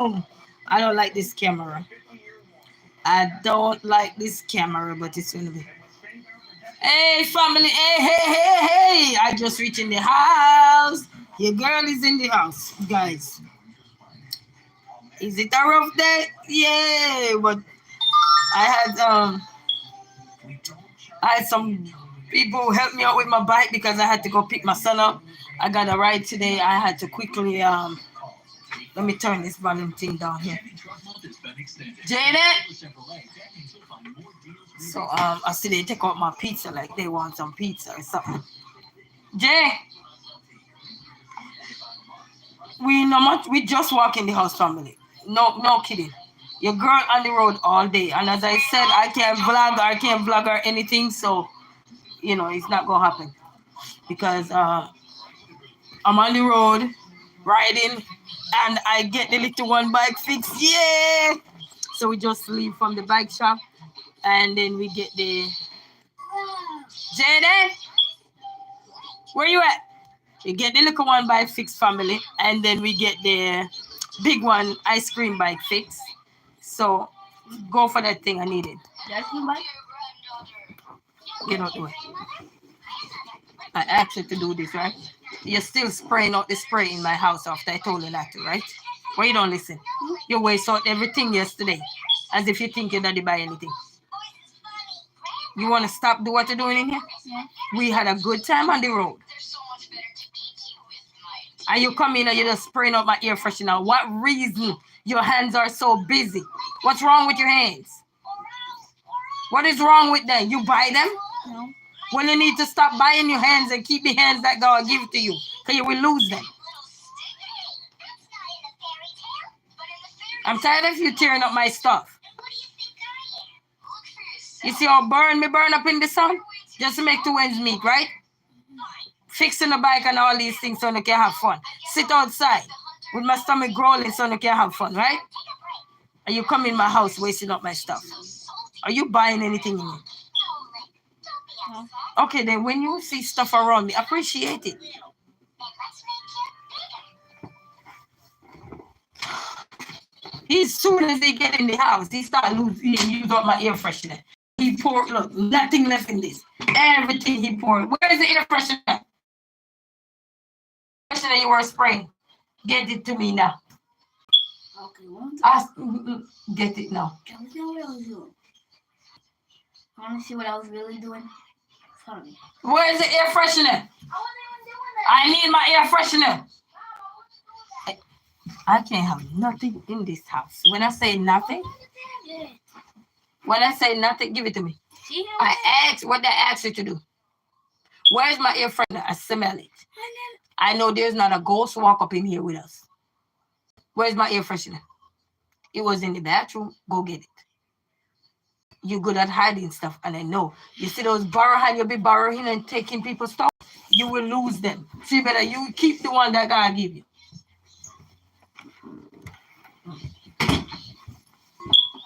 I don't like this camera. I don't like this camera, but it's gonna be. Hey, family. Hey, hey, hey, hey. I just reached in the house. Your girl is in the house, guys. Is it a rough day? Yeah, but I had um I had some people help me out with my bike because I had to go pick my son up. I got a ride today. I had to quickly let me turn this volume thing down here. Janet. So I see they take out my pizza like they want some pizza or something. Jay, we no much we just walk in the house family. No kidding. Your girl on the road all day. And as I said, I can't vlog or anything, so it's not gonna happen. Because I'm on the road riding and I get the little one bike fixed. Yeah. So we just leave from the bike shop and then we get the Jaden, where you at? We get the little one bike fixed family and then we get the big one ice cream bike fixed. So go for that thing I needed. That's your bike? Get out the way. I asked you to do this, right? You're still spraying out the spray in my house after I told you not to, right? Why you don't listen? You waste out everything yesterday as if you think your daddy buy anything. You want to stop do what you're doing in here? Yeah. We had a good time on the road. And you come in and you're just spraying out my air freshener. What reason your hands are so busy? What's wrong with your hands? What is wrong with them? You buy them? No. Well, you need to stop buying your hands and keep the hands that God give to you, because you will lose them. I'm tired of you tearing up my stuff. You see how burn up in the sun? Just to make two ends meet, right? Fixing the bike and all these things so you can have fun. Sit outside with my stomach growling so you can have fun, right? And you come in my house wasting up my stuff. Are you buying anything in it? No. Okay, then when you see stuff around me, appreciate it. As soon as they get in the house, he start losing. He use up my air freshener. He poured, look, nothing left in this. Everything he poured. Where is the air freshener? Freshener you were spraying. Get it to me now. Okay, get it now. I want to see what I was really doing. Sorry. Where is the air freshener? I need my air freshener. I can't have nothing in this house. When I say nothing, give it to me. I asked what I asked you to do. Where's my air freshener? I smell it. I know there's not a ghost walk up in here with us. Where's my air freshener? It was in the bathroom. Go get it. You're good at hiding stuff, and I know. You see those borrowing, you'll be borrowing and taking people's stuff. You will lose them. So you better keep the one that God give you.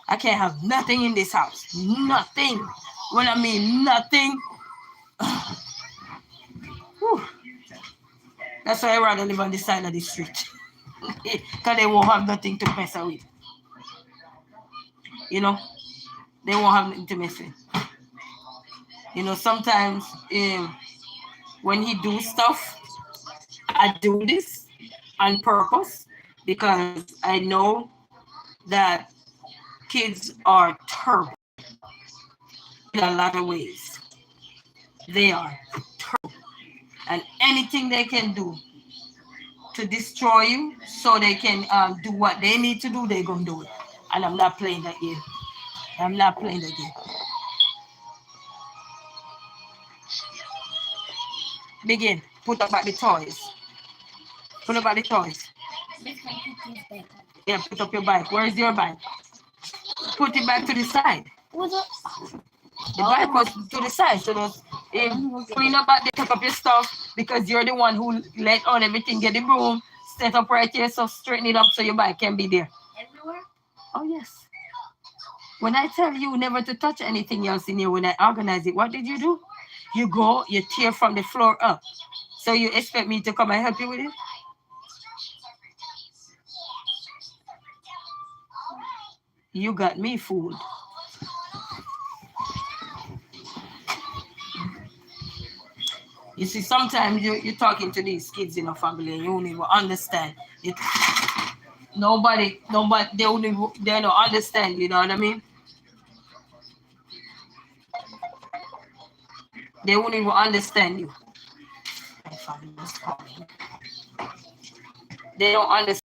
I can't have nothing in this house. Nothing. When I mean nothing. That's why I rather live on the side of the street. Because they won't have nothing to mess with. They won't have nothing to mess with. Sometimes when he do stuff, I do this on purpose because I know that kids are terrible in a lot of ways. They are terrible. And anything they can do to destroy you so they can do what they need to do, they're going to do it. And I'm not playing that game. I'm not playing that game. Begin. Put up back the toys. Put up back the toys. Yeah, put up your bike. Where's your bike? Put it back to the side. The bike was to the side. So clean up back, take up your stuff because you're the one who let on everything. Get the broom, set up right here, so straighten it up so your bike can be there. Everywhere? Oh, yes. When I tell you never to touch anything else in here, when I organize it, what did you do? You go, you tear from the floor up. So you expect me to come and help you with it? You got me fooled. You see, sometimes you're talking to these kids in a family and you don't even understand it. Nobody, they don't understand, you know what I mean? They won't even understand you. They don't understand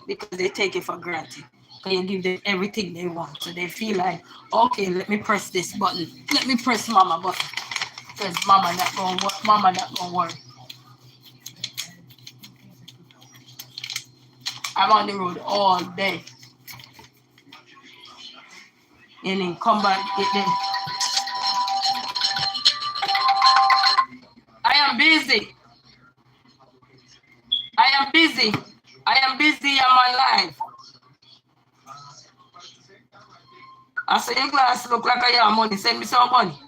because they take it for granted. Because you give them everything they want. So they feel like, okay, let me press this button. Let me press mama button. Because mama not gonna work. Mama not gonna work. I'm on the road all day. And then come back. I am busy. I am busy. I am busy on my life. I say your glass look like I have money. Send me some money.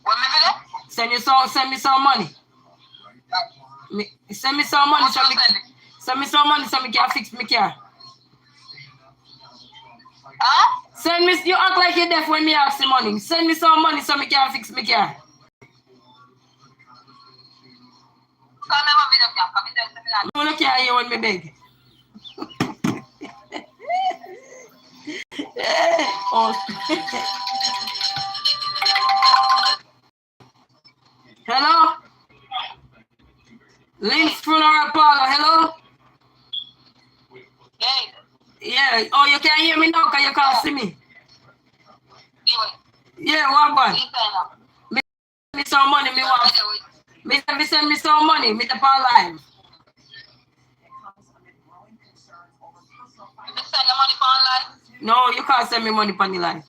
What minute? Send me some money. Send me some money. Send me some money so me can fix my car. Huh? Send me, you act like you're deaf when me ask the money. Send me some money so me can fix my car. No, look here, you want me beg. Oh. Hello? Lynn's Funeral Parlor, hello? Hey. Yeah, oh, you can't hear me now because you can't see me. Yeah, what one? Me some money, me want. Me send me some money, me the power line. You send your money for online? No, you can't send me money on the line.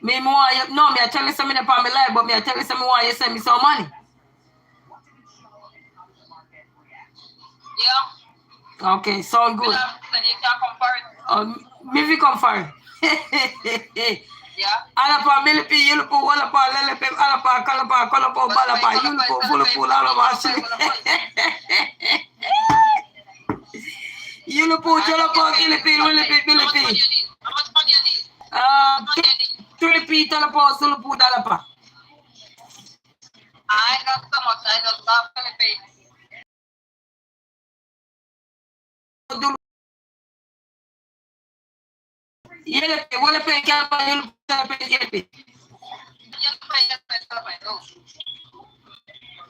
Me want you, no, me I tell you something upon my life, but me I tell you something why you send me some money. Yeah. Okay, sound good. You can't come for it. Me we come for it. Yeah. Alapa milipi yulupu walapa lelepe alapa kalapa kolopo balapa yulupu fulupu alapa shili. Yulupu jolopo ilipi wilipi bilipi. How much money you need? Tulipi talapo sulupu dalapa. I ain't got so much. I just got Philippines. Yelepe walepe kalapa yulupu talape yelepe.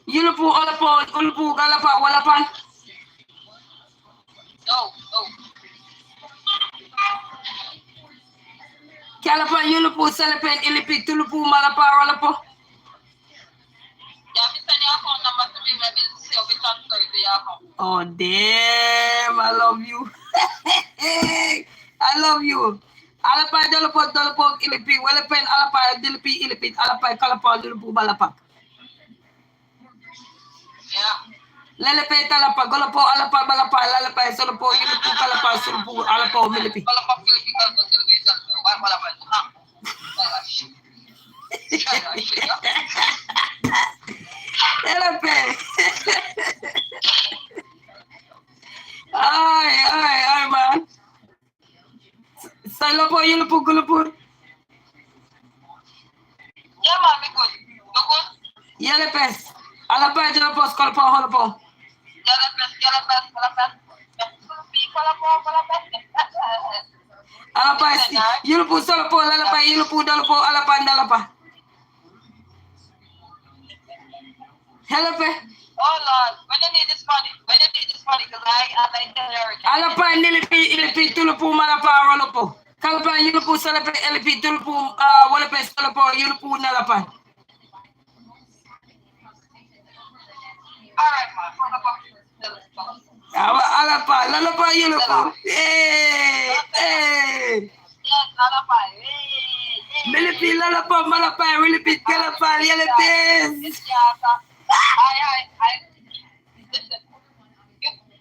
Yulupu alapo ulupu galapa walapan. No. Kalapa yulupu selepen ilipi tulupu malapa walapo. Yeah, me send your account number to me. Let me see how we transfer it to your account. Oh damn, I love you. I love you. Alapa dolopo ilipi walepen alapa dilipi ilipi alapa kalapa dulupu balapa. Yeah. Lelepe talapa golopo alapa balapa lelepe solopo yulupu kalapa sulupu alapa milipi. Lelepe. Ay man. Salopo yulupu gulupu. Yeah, man, me good. You good? Yelepes. Alapa jolopo skolopo holopo. Alapa yulupu solopo lelepe yulupu dolopo alapa ndalapa. Help. Oh Lord, when you need this money, because I tell you everything. Alapa nilipi tulupu malapa rolopo. Kalpa yulupu selepe elipi tulupu walepe solopo yulupu nalapa. Alright, man. Alapa lalapa yulupu. Hey. Yes, alapa. Hey. Milipi lalapa malapa yulupi kalapa yelipes. Listen,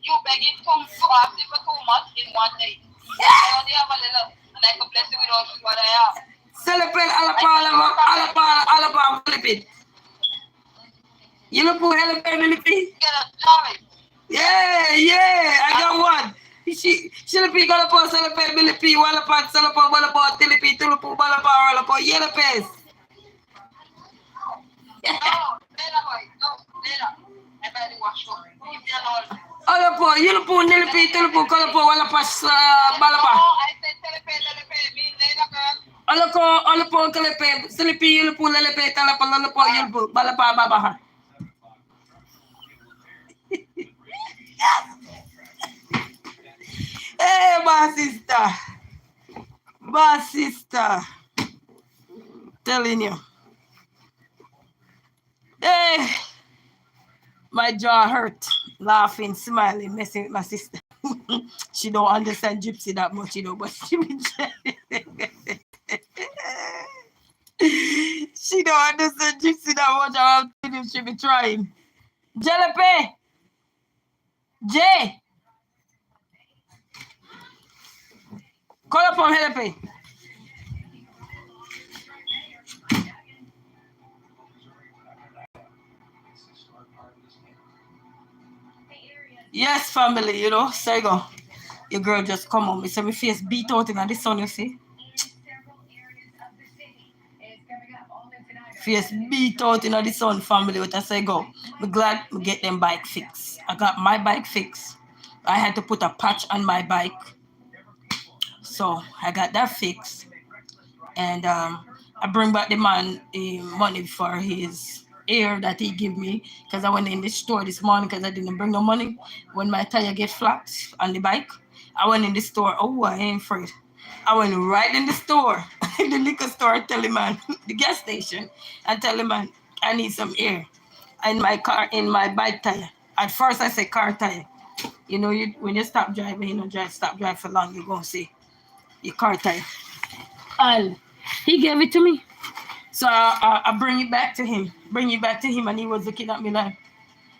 you begging to ask me for too much in one day. I only have a little, and I can bless you with all what I have. Celebrate alapa milipi. Yulupu helipe milipi. Get a job. Yeah, I got one. Shilipi Galapo, Salape, Bilipi, Wallapat, Salapo, Wallapo, Tilipi, Tulupu, Wallapa, Wallapo, Yellowpes. No, later, boy. No, later. I better wash up. Leave me alone. Olapo, Yulupu, Nilipi, Tulupu, Kalapo, Wallapa, Balapa. No, I said telepe, me later, girl. Olako, Olapo, Kalepe, Silipi, Yulupu, Lelepe, Talapa, Lalapo, Yulupu, Balapa, Babaha. Hey, my sister, telling you. Hey, my jaw hurt, laughing, smiling, messing with my sister. She don't understand gypsy that much, you know, but she be she don't understand gypsy that much. I'm telling you, she be trying. Jalepe, Jay. Call up on Helepe. Yes, family, you know, so you go. Your girl just come on me, so my face beat out in the sun, you see. Face beat out in the sun, family, what I say go. I'm glad we get them bike fixed. I got my bike fixed. I had to put a patch on my bike. So I got that fixed. And I bring back the man money for his air that he give me because I went in the store this morning because I didn't bring no money. When my tire get flat on the bike, I went in the store. Oh, I ain't afraid. I went right in the store, in the liquor store, tell him man, the gas station, and tell him man, I need some air in my car, in my bike tire. At first I said car tire. You know, when you stop driving, you know, stop driving for long, you're going to see your car tire. And he gave it to me. So I bring it back to him. And he was looking at me like,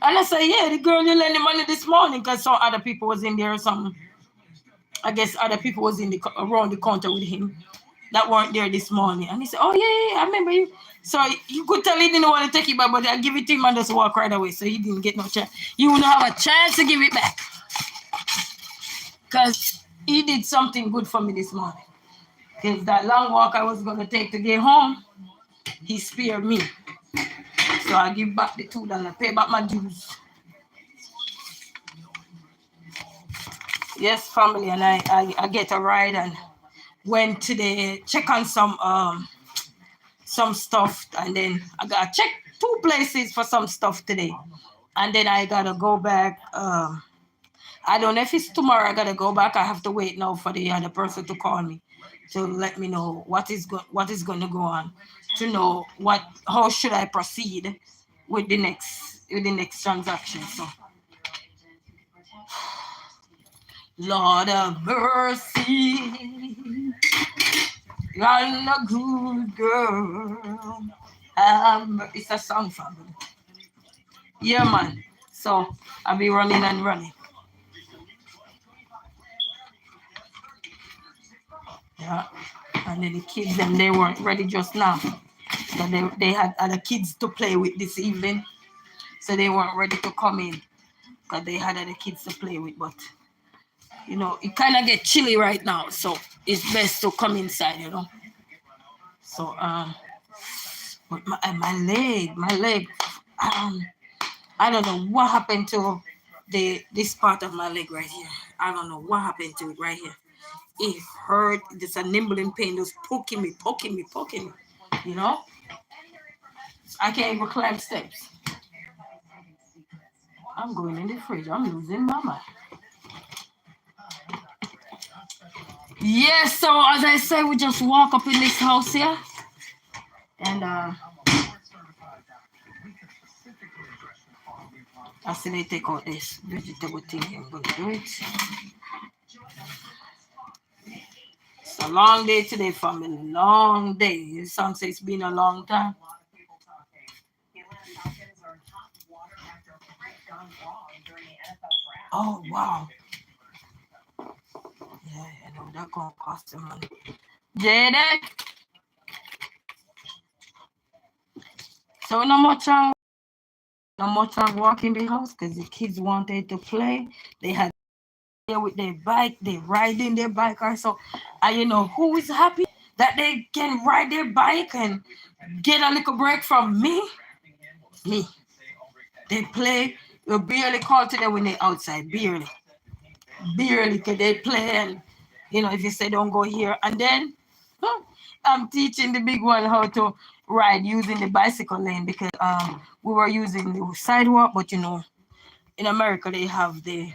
and I said, yeah, the girl you lent the money this morning because some other people was in there or something. I guess other people was in the around the counter with him that weren't there this morning. And he said, oh, yeah, I remember you. So you could tell he didn't want to take it back, but I give it to him and just walk right away. So he didn't get no chance. You wouldn't have a chance to give it back. Because he did something good for me this morning. Because that long walk I was going to take to get home, he spared me. So I give back the $2, pay back my dues. Yes, family, and I get a ride and went to the check on some stuff, and then I got check 2 places for some stuff today, and then I gotta go back. I don't know if it's tomorrow. I gotta go back. I have to wait now for the other person to call me to let me know what is going to go on, to know how should I proceed with the next transaction. So. Lord of mercy, you're a good girl. It's a song from me. Yeah, man. So I'll be running and running. Yeah. And then the kids, they weren't ready just now. So they had other kids to play with this evening. So they weren't ready to come in because they had other kids to play with. But you know, it kind of get chilly right now, so it's best to come inside, you know. So, but my leg, I don't know what happened to this part of my leg right here. I don't know what happened to it right here. It hurt. There's a nibbling pain, just poking me, you know. I can't even climb steps. I'm going in the fridge. I'm losing my mind. Yes, so as I say, we just walk up in this house here. And I see they take out this vegetable thing. I'm going to do it. It's a long day today, family. Long day. The song says it's been a long time. Oh, wow. Yeah, I know that's going to cost them money. Jaden. So no much walk in the house because the kids wanted to play. They had with their bike, they riding their bike or so. And you know who is happy that they can ride their bike and get a little break from me? Me. They play. You barely call to them when they're outside. Barely. Barely can they play. And, you know, if you say don't go here. And then I'm teaching the big one how to ride using the bicycle lane because we were using the sidewalk. But, you know, in America, they have their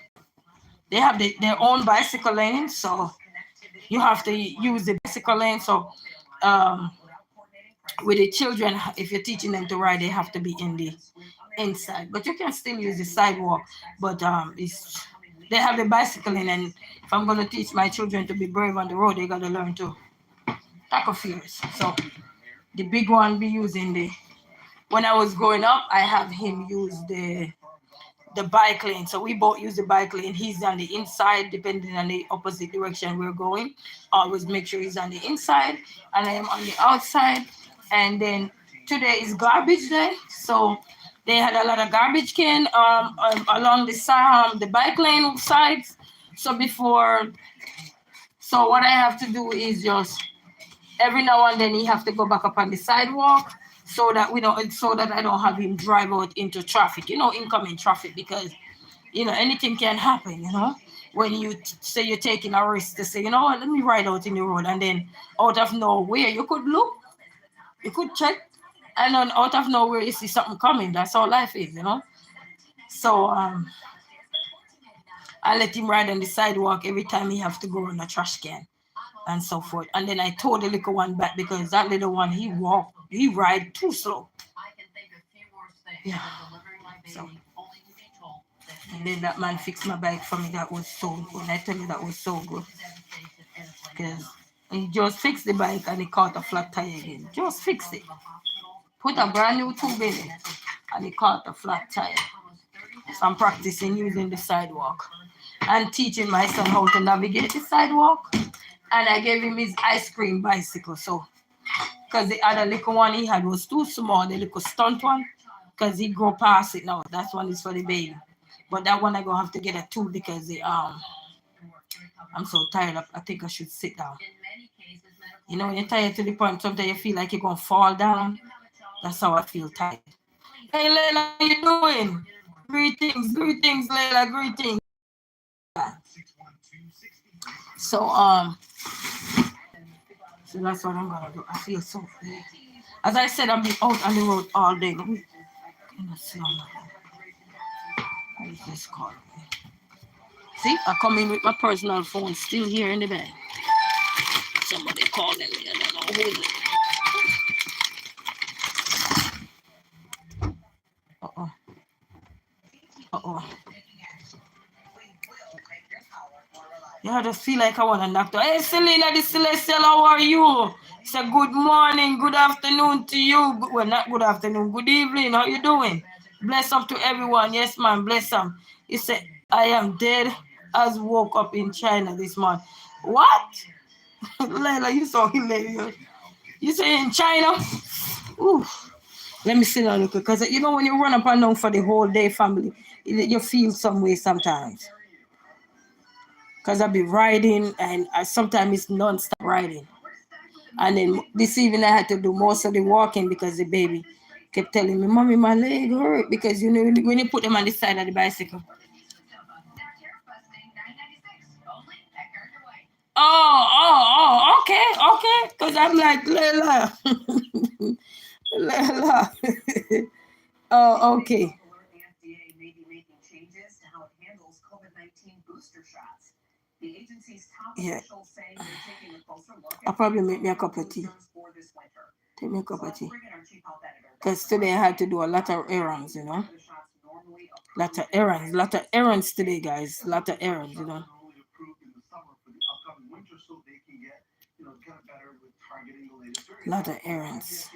own bicycle lane. So you have to use the bicycle lane. So with the children, if you're teaching them to ride, they have to be in the inside, but you can still use the sidewalk. But they have the bicycle lane, and if I'm going to teach my children to be brave on the road, they got to learn to tackle fears. So the big one be using the. When I was growing up, I have him use the bike lane. So we both use the bike lane. He's on the inside, depending on the opposite direction we're going. Always make sure he's on the inside, and I am on the outside. And then today is garbage day, so they had a lot of garbage can along the bike lane sides. So what I have to do is just every now and then he have to go back up on the sidewalk so that I don't have him drive out into traffic, incoming traffic, because anything can happen, when you say you're taking a risk to say, you know what, let me ride out in the road, and then out of nowhere you could look, you could check, and then out of nowhere you see something coming. That's how life is, So I let him ride on the sidewalk every time he have to go on a trash can and so forth. And then I told the little one back because that little one, he ride too slow. Yeah. So, and then that man fixed my bike for me. That was so, when I tell you that was so good. Because he just fixed the bike and he caught a flat tire again. Just fixed it. Put a brand new tube in it and he caught a flat tire. So I'm practicing using the sidewalk and teaching my son how to navigate the sidewalk. And I gave him his ice cream bicycle. So, because the other little one he had was too small, the little stunt one, because he grow past it now. That one is for the baby. But that one I gonna have to get a two because I'm so tired of. I think I should sit down. When you're tired to the point, sometimes you feel like you're gonna fall down. That's how I feel tired. Hey Layla, how you doing? Greetings, Layla, greetings. So that's what I'm gonna do. I feel so good. As I said, I've been out on the road all day. Let me see what is this called? See, I come in with my personal phone still here in the bag. Somebody calling me. I don't know who is it. Yeah, I just feel like I want to knock down. Hey, Selena, the Celestial, how are you? It's a good morning, good afternoon to you. Well, not good afternoon, good evening. How you doing? Bless up to everyone. Yes, man, bless them. You said, I am dead as woke up in China this month. What? Layla, you so hilarious. You say in China? Ooh. Let me sit down real quick. Because, when you run up and down for the whole day, family, you feel some way sometimes. Because I be riding, and sometimes it's non-stop riding. And then this evening I had to do most of the walking because the baby kept telling me, Mommy, my leg hurt. Because, when you put them on the side of the bicycle. Oh, okay. Because I'm like, Layla. Layla. Oh, okay. Yeah. I'll probably make me a cup of tea. Take me a cup of tea. Because today I had to do a lot of errands, Lot of errands today, guys. Lot of errands, Lot of errands.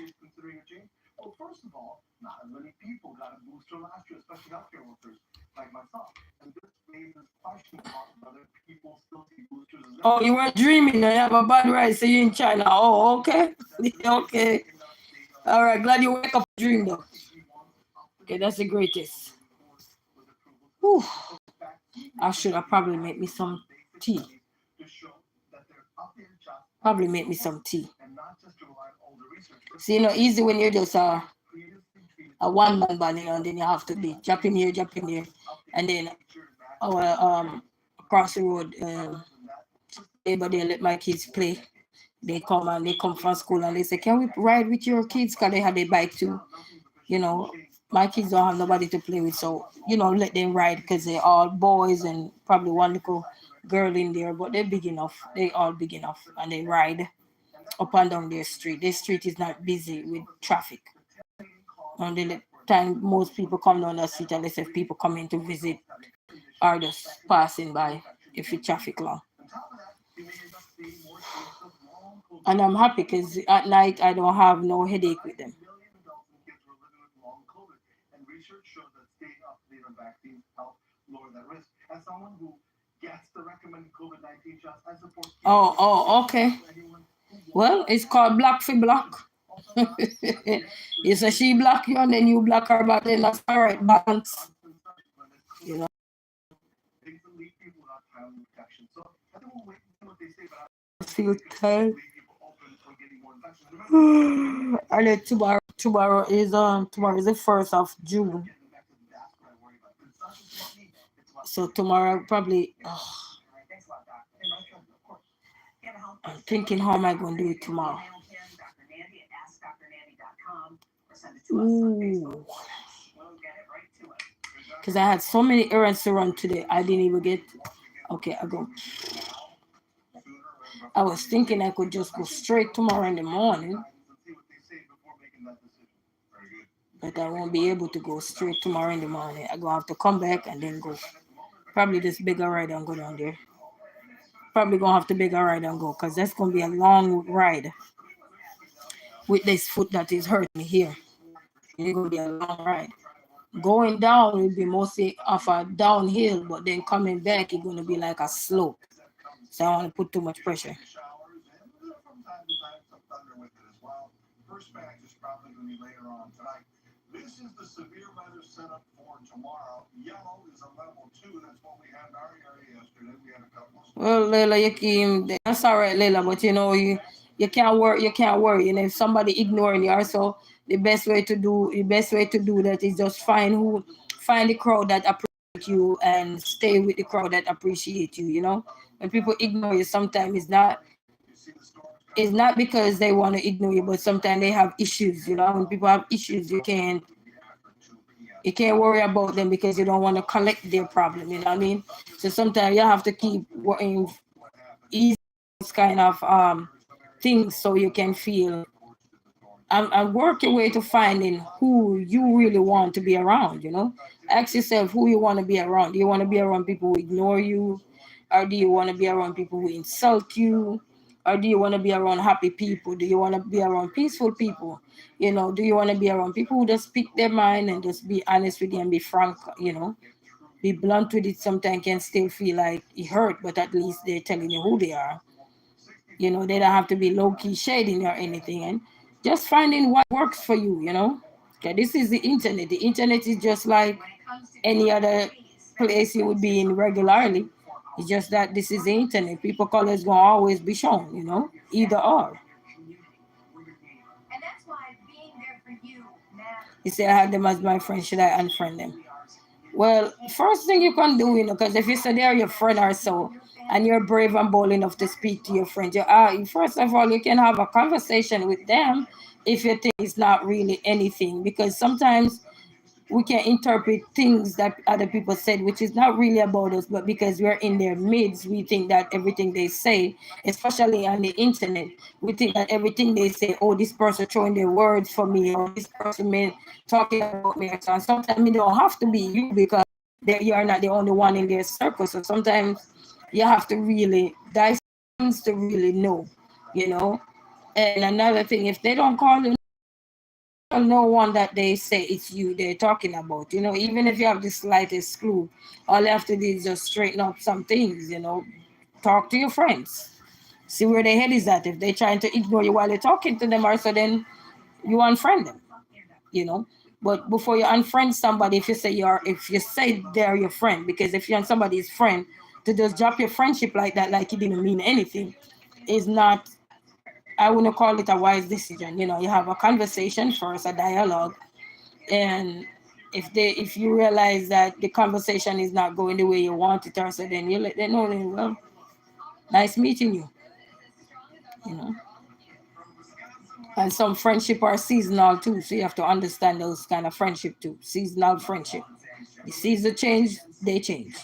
Well, first of all, not many people got a booster last year, especially healthcare workers like myself. And this raises questions about whether people still take boosters. Oh, you were dreaming. I have a bad ride, so you're in China. Oh, okay. Okay. All right. Glad you wake up and dream, though. Okay, that's the greatest. Whew. I should have probably make me some tea. Probably make me some tea. See, easy when you're just a one man band, and then you have to be jumping here, and then our across the road, everybody let my kids play. They come from school and they say, "Can we ride with your kids?" Cause they have their bike too. My kids don't have nobody to play with, so let them ride because they're all boys and probably one little girl in there, but they're big enough. They all big enough, and they ride up and down their street. Their street is not busy with traffic. And the time most people come down the street, unless if people coming to visit or just passing by, if it's traffic long. And I'm happy because at night I don't have no headache with them. Oh, okay. Well, it's called block for block. You say she block you and then you block her, but then that's all right, balance. You know. I feel tired. And then tomorrow is the 1st of June. So tomorrow probably I'm thinking how am I going to do it tomorrow? Ooh. Because I had so many errands to run today. I didn't even get. Okay, I was thinking I could just go straight tomorrow in the morning. But I won't be able to go straight tomorrow in the morning. I'm going to have to come back and then go. Probably just bigger ride and go down there. Probably going to have to bigger ride and go because that's going to be a long ride. With this foot that is hurting me here. It's going to be a long ride. Going down will be mostly off a downhill, but then coming back it's going to be like a slope. So I don't want to put too much pressure. This is the severe weather setup for tomorrow. Yellow is a level 2. That's what we had in our area yesterday. We had a couple of. Well, Layla, that's all right, Layla, but you can't worry. You can't worry. And if somebody ignoring you, also the best way to do that is just find the crowd that appreciate you and stay with the crowd that appreciate you. When people ignore you, sometimes it's not because they want to ignore you, but sometimes they have issues. When people have issues, you can't worry about them because you don't want to collect their problem. You know what I mean? So sometimes you have to keep working easy kind of things so you can feel. And work your way to finding who you really want to be around. Ask yourself who you want to be around. Do you want to be around people who ignore you, or do you want to be around people who insult you? Or do you want to be around happy people? Do you want to be around peaceful people? Do you want to be around people who just speak their mind and just be honest with you and be frank, be blunt with it sometimes can still feel like it hurt, but at least they're telling you who they are. They don't have to be low-key shading or anything. And just finding what works for you, Okay, this is the internet. The internet is just like any other place you would be in regularly. It's just that this is the internet. People colors gonna always be shown, either or. You say I had them as my friend, should I unfriend them? Well, first thing you can do, because if you say they're your friend or so, and you're brave and bold enough to speak to your friend, first of all, you can have a conversation with them if you think it's not really anything, because sometimes we can interpret things that other people said, which is not really about us, but because we're in their midst, we think that everything they say, especially on the internet, we think that everything they say, oh, this person throwing their words for me, or this person talking about me. And sometimes it don't have to be you because you are not the only one in their circle. So sometimes you have to really dissect things to really know. And another thing, if they don't call you no one that they say it's you they're talking about, even if you have the slightest clue, all you have to do is just straighten up some things, talk to your friends, see where their head is at. If they're trying to ignore you while you're talking to them, or so then you unfriend them, But before you unfriend somebody, if you say they're your friend, because if you're somebody's friend, to just drop your friendship like that, like it didn't mean anything, is not. I wouldn't call it a wise decision. You have a conversation first, a dialogue, and if you realize that the conversation is not going the way you want it, or so, then you let them know. Then, well, nice meeting you. You know. And some friendship are seasonal too, so you have to understand those kind of friendship too. Seasonal friendship. The season change, they change.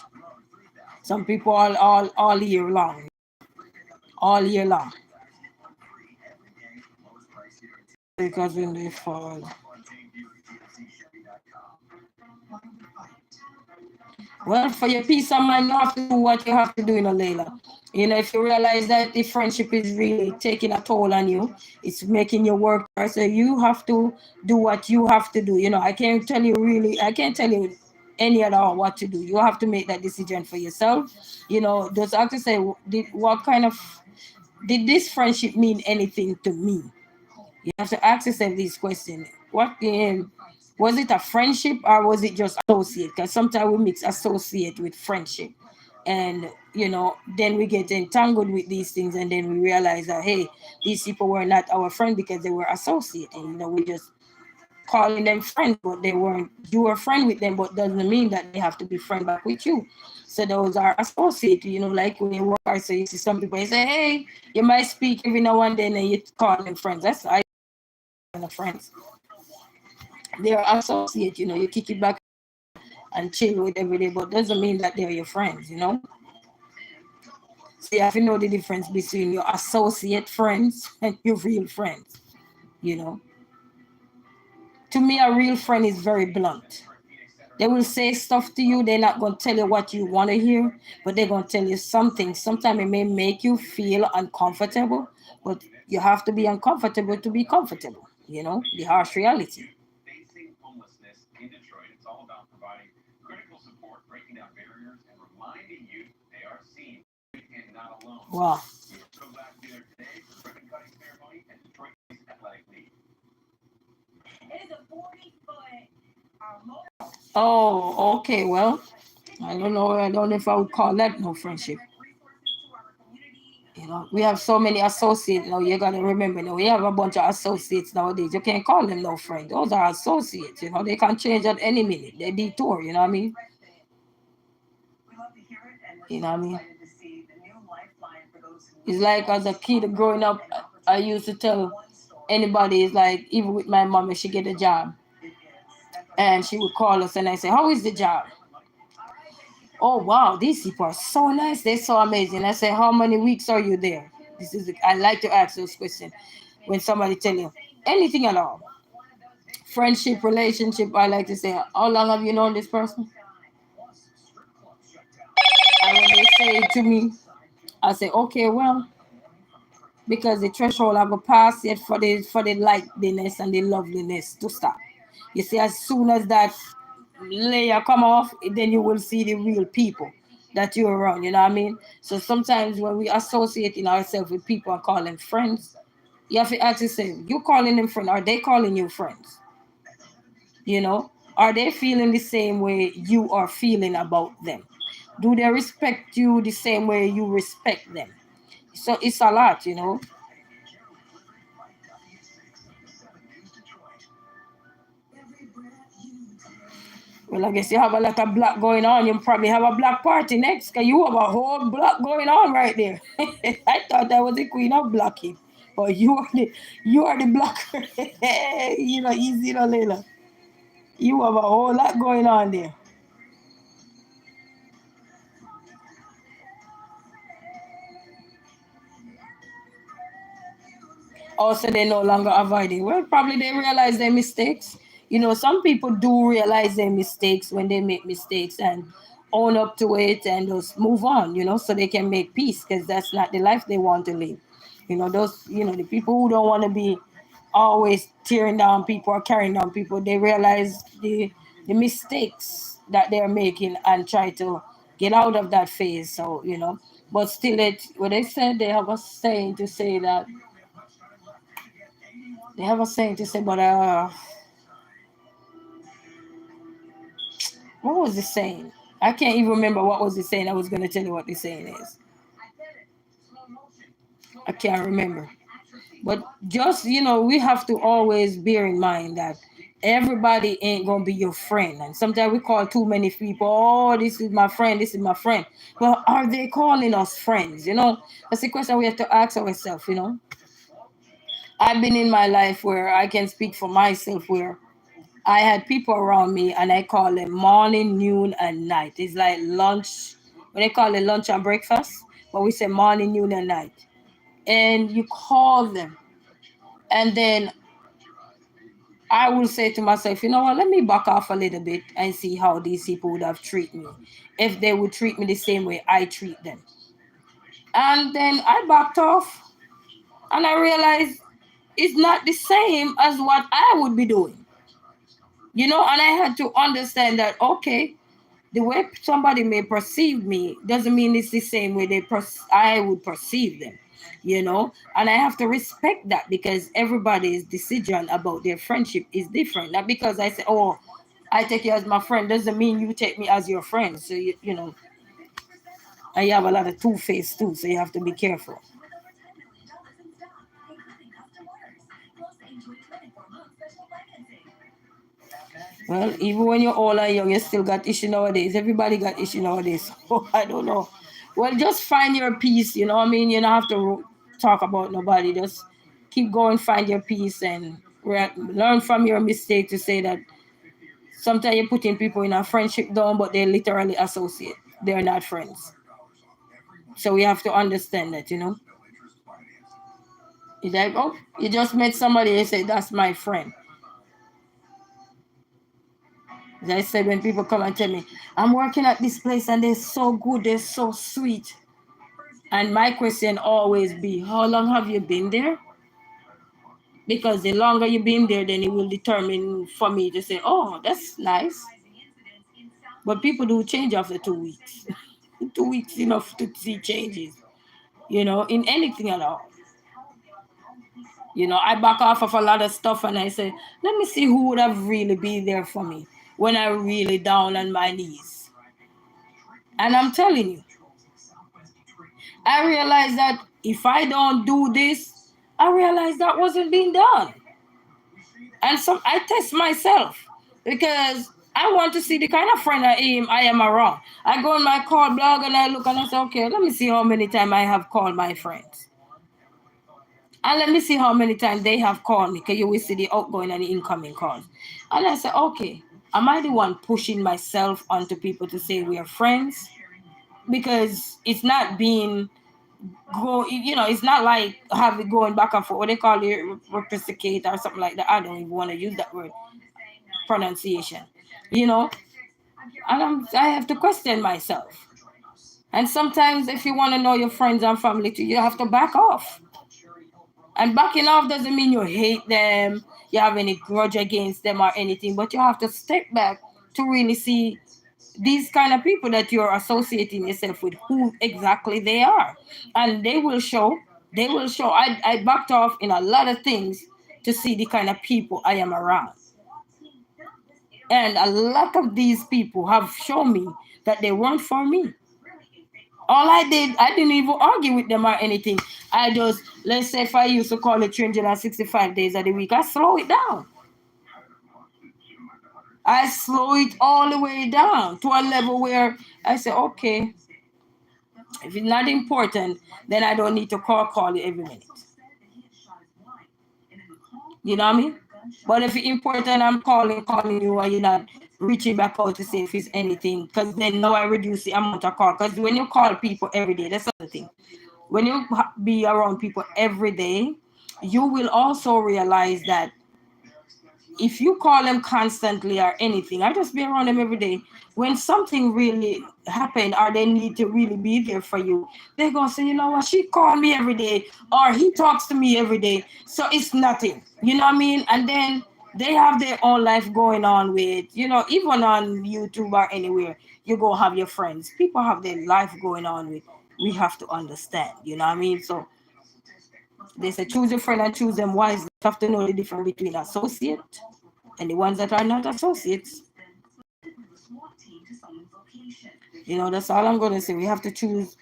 Some people all year long, all year long. Because in the fall. Well, for your peace of mind, you have to do what you have to do, Layla. If you realize that the friendship is really taking a toll on you, it's making you work. So you have to do what you have to do. I can't tell you any at all what to do. You have to make that decision for yourself. Just have to say, did this friendship mean anything to me? You have to ask yourself these questions. Was it a friendship or was it just associate? Because sometimes we mix associate with friendship, and then we get entangled with these things, and then we realize that, hey, these people were not our friend because they were associate, and we just calling them friends, but they weren't. You were friend with them, but doesn't mean that they have to be friend back with you. So those are associates, like when you work, so you see some people, you say, hey, you might speak every now and then, and you call them friends. That's I friends. They're associates, you kick it back and chill with every day, but doesn't mean that they're your friends. So you have to know the difference between your associate friends and your real friends, you know. To me, a real friend is very blunt. They will say stuff to you. They're not going to tell you what you want to hear, but they're going to tell you something. Sometimes it may make you feel uncomfortable, but you have to be uncomfortable to be comfortable, the harsh reality. Wow. Oh, okay. Well, I don't know. I don't know if I would call that no friendship. We have so many associates now. You gotta remember now. We have a bunch of associates nowadays. You can't call them no friend. Those are associates. They can change at any minute. They detour. You know what I mean? You know what I mean? It's like as a kid growing up, I used to tell anybody, it's like even with my mom, if she get a job, and she would call us, and I say, "How is the job?" "Oh wow, these people are so nice. They're so amazing." I say, "How many weeks are you there?" I like to ask those questions when somebody tell you anything at all. Friendship, relationship. I like to say, "How long have you known this person?" And when they say it to me, I say, "Okay, well, because the threshold have a pass yet for the lightness and the loveliness to stop." You see, as soon as that layer come off, then you will see the real people that you're around. You know what I mean? So sometimes when we associating ourselves with people and call them friends, you have to ask yourself, you calling them friends, are they calling you friends? Are they feeling the same way you are feeling about them? Do they respect you the same way you respect them? So it's a lot. Well, I guess you have a lot of black going on. You probably have a black party next, because you have a whole black going on right there. I thought I was the queen of blacking, but you are the blacker. Easy, Layla. You have a whole lot going on there. Also, they no longer avoiding. Well, probably they realize their mistakes. Some people do realize their mistakes when they make mistakes and own up to it and just move on, so they can make peace, because that's not the life they want to live. The people who don't want to be always tearing down people or carrying down people, they realize the mistakes that they're making and try to get out of that phase. So, but still, what they said, they have a saying to say, but What was the saying? I can't even remember what was the saying. I was going to tell you what the saying is. I can't remember. But just, we have to always bear in mind that everybody ain't going to be your friend. And sometimes we call too many people, oh, this is my friend, this is my friend. Well, are they calling us friends? That's the question we have to ask ourselves. I've been in my life where I can speak for myself, where I had people around me and I call them morning, noon, and night. It's like lunch, when they call it lunch and breakfast, but we say morning, noon, and night. And you call them. And then I will say to myself, you know what, let me back off a little bit and see how these people would have treated me if they would treat me the same way I treat them. And then I backed off and I realized it's not the same as what I would be doing. And I had to understand that, okay, the way somebody may perceive me doesn't mean it's the same way I would perceive them. And I have to respect that because everybody's decision about their friendship is different. Not because I say, oh, I take you as my friend doesn't mean you take me as your friend. So and you have a lot of two-faced too, so you have to be careful. Well, even when you're old and young, you still got issue nowadays. Everybody got issue nowadays. So I don't know. Well, just find your peace. You know what I mean? You don't have to talk about nobody. Just keep going, find your peace, and learn from your mistake to say that sometimes you're putting people in a friendship down, but they literally associate. They're not friends. So we have to understand that. It's like, oh, you just met somebody and say, that's my friend. As I said, when people come and tell me, I'm working at this place and they're so good, they're so sweet. And my question always be, how long have you been there? Because the longer you've been there, then it will determine for me to say, oh, that's nice. But people do change after 2 weeks. 2 weeks enough to see changes, in anything at all. I back off of a lot of stuff and I say, let me see who would have really been there for me when I really down on my knees. And I'm telling you, I realized that if I don't do this, I realized that wasn't being done. And so I test myself because I want to see the kind of friend I am around. I go on my call blog and I look and I say, okay, let me see how many times I have called my friends. And let me see how many times they have called me, because you will see the outgoing and the incoming calls. And I say, okay, am I the one pushing myself onto people to say we are friends? Because it's not being it's not like have it going back and forth. What they call it, reciprocate or something like that. I don't even want to use that word pronunciation. And I have to question myself. And sometimes, if you want to know your friends and family too, you have to back off. And backing off doesn't mean you hate them, you have any grudge against them or anything, but you have to step back to really see these kind of people that you're associating yourself with, who exactly they are. And they will show. I backed off in a lot of things to see the kind of people I am around. And a lot of these people have shown me that they weren't for me. All I didn't even argue with them or anything. I just, let's say if I used to call it 365 days of the week, I slow it down. I slow it all the way down to a level where I say, okay, if it's not important, then I don't need to call it every minute. You know what I mean? But if it's important, I'm calling you, and you're not reaching back out to see if it's anything, because then now I reduce the amount of call. Because when you call people every day, that's the thing. When you be around people every day, you will also realize that if you call them constantly or anything, I just be around them every day. When something really happened or they need to really be there for you, they're going to say, you know what, she called me every day or he talks to me every day. So it's nothing, you know what I mean? And then they have their own life going on with, even on YouTube or anywhere, you go have your friends. People have their life going on with. We have to understand, you know what I mean? So they say choose your friend and choose them wisely. You have to know the difference between associate and the ones that are not associates. That's all I'm gonna say. We have to choose.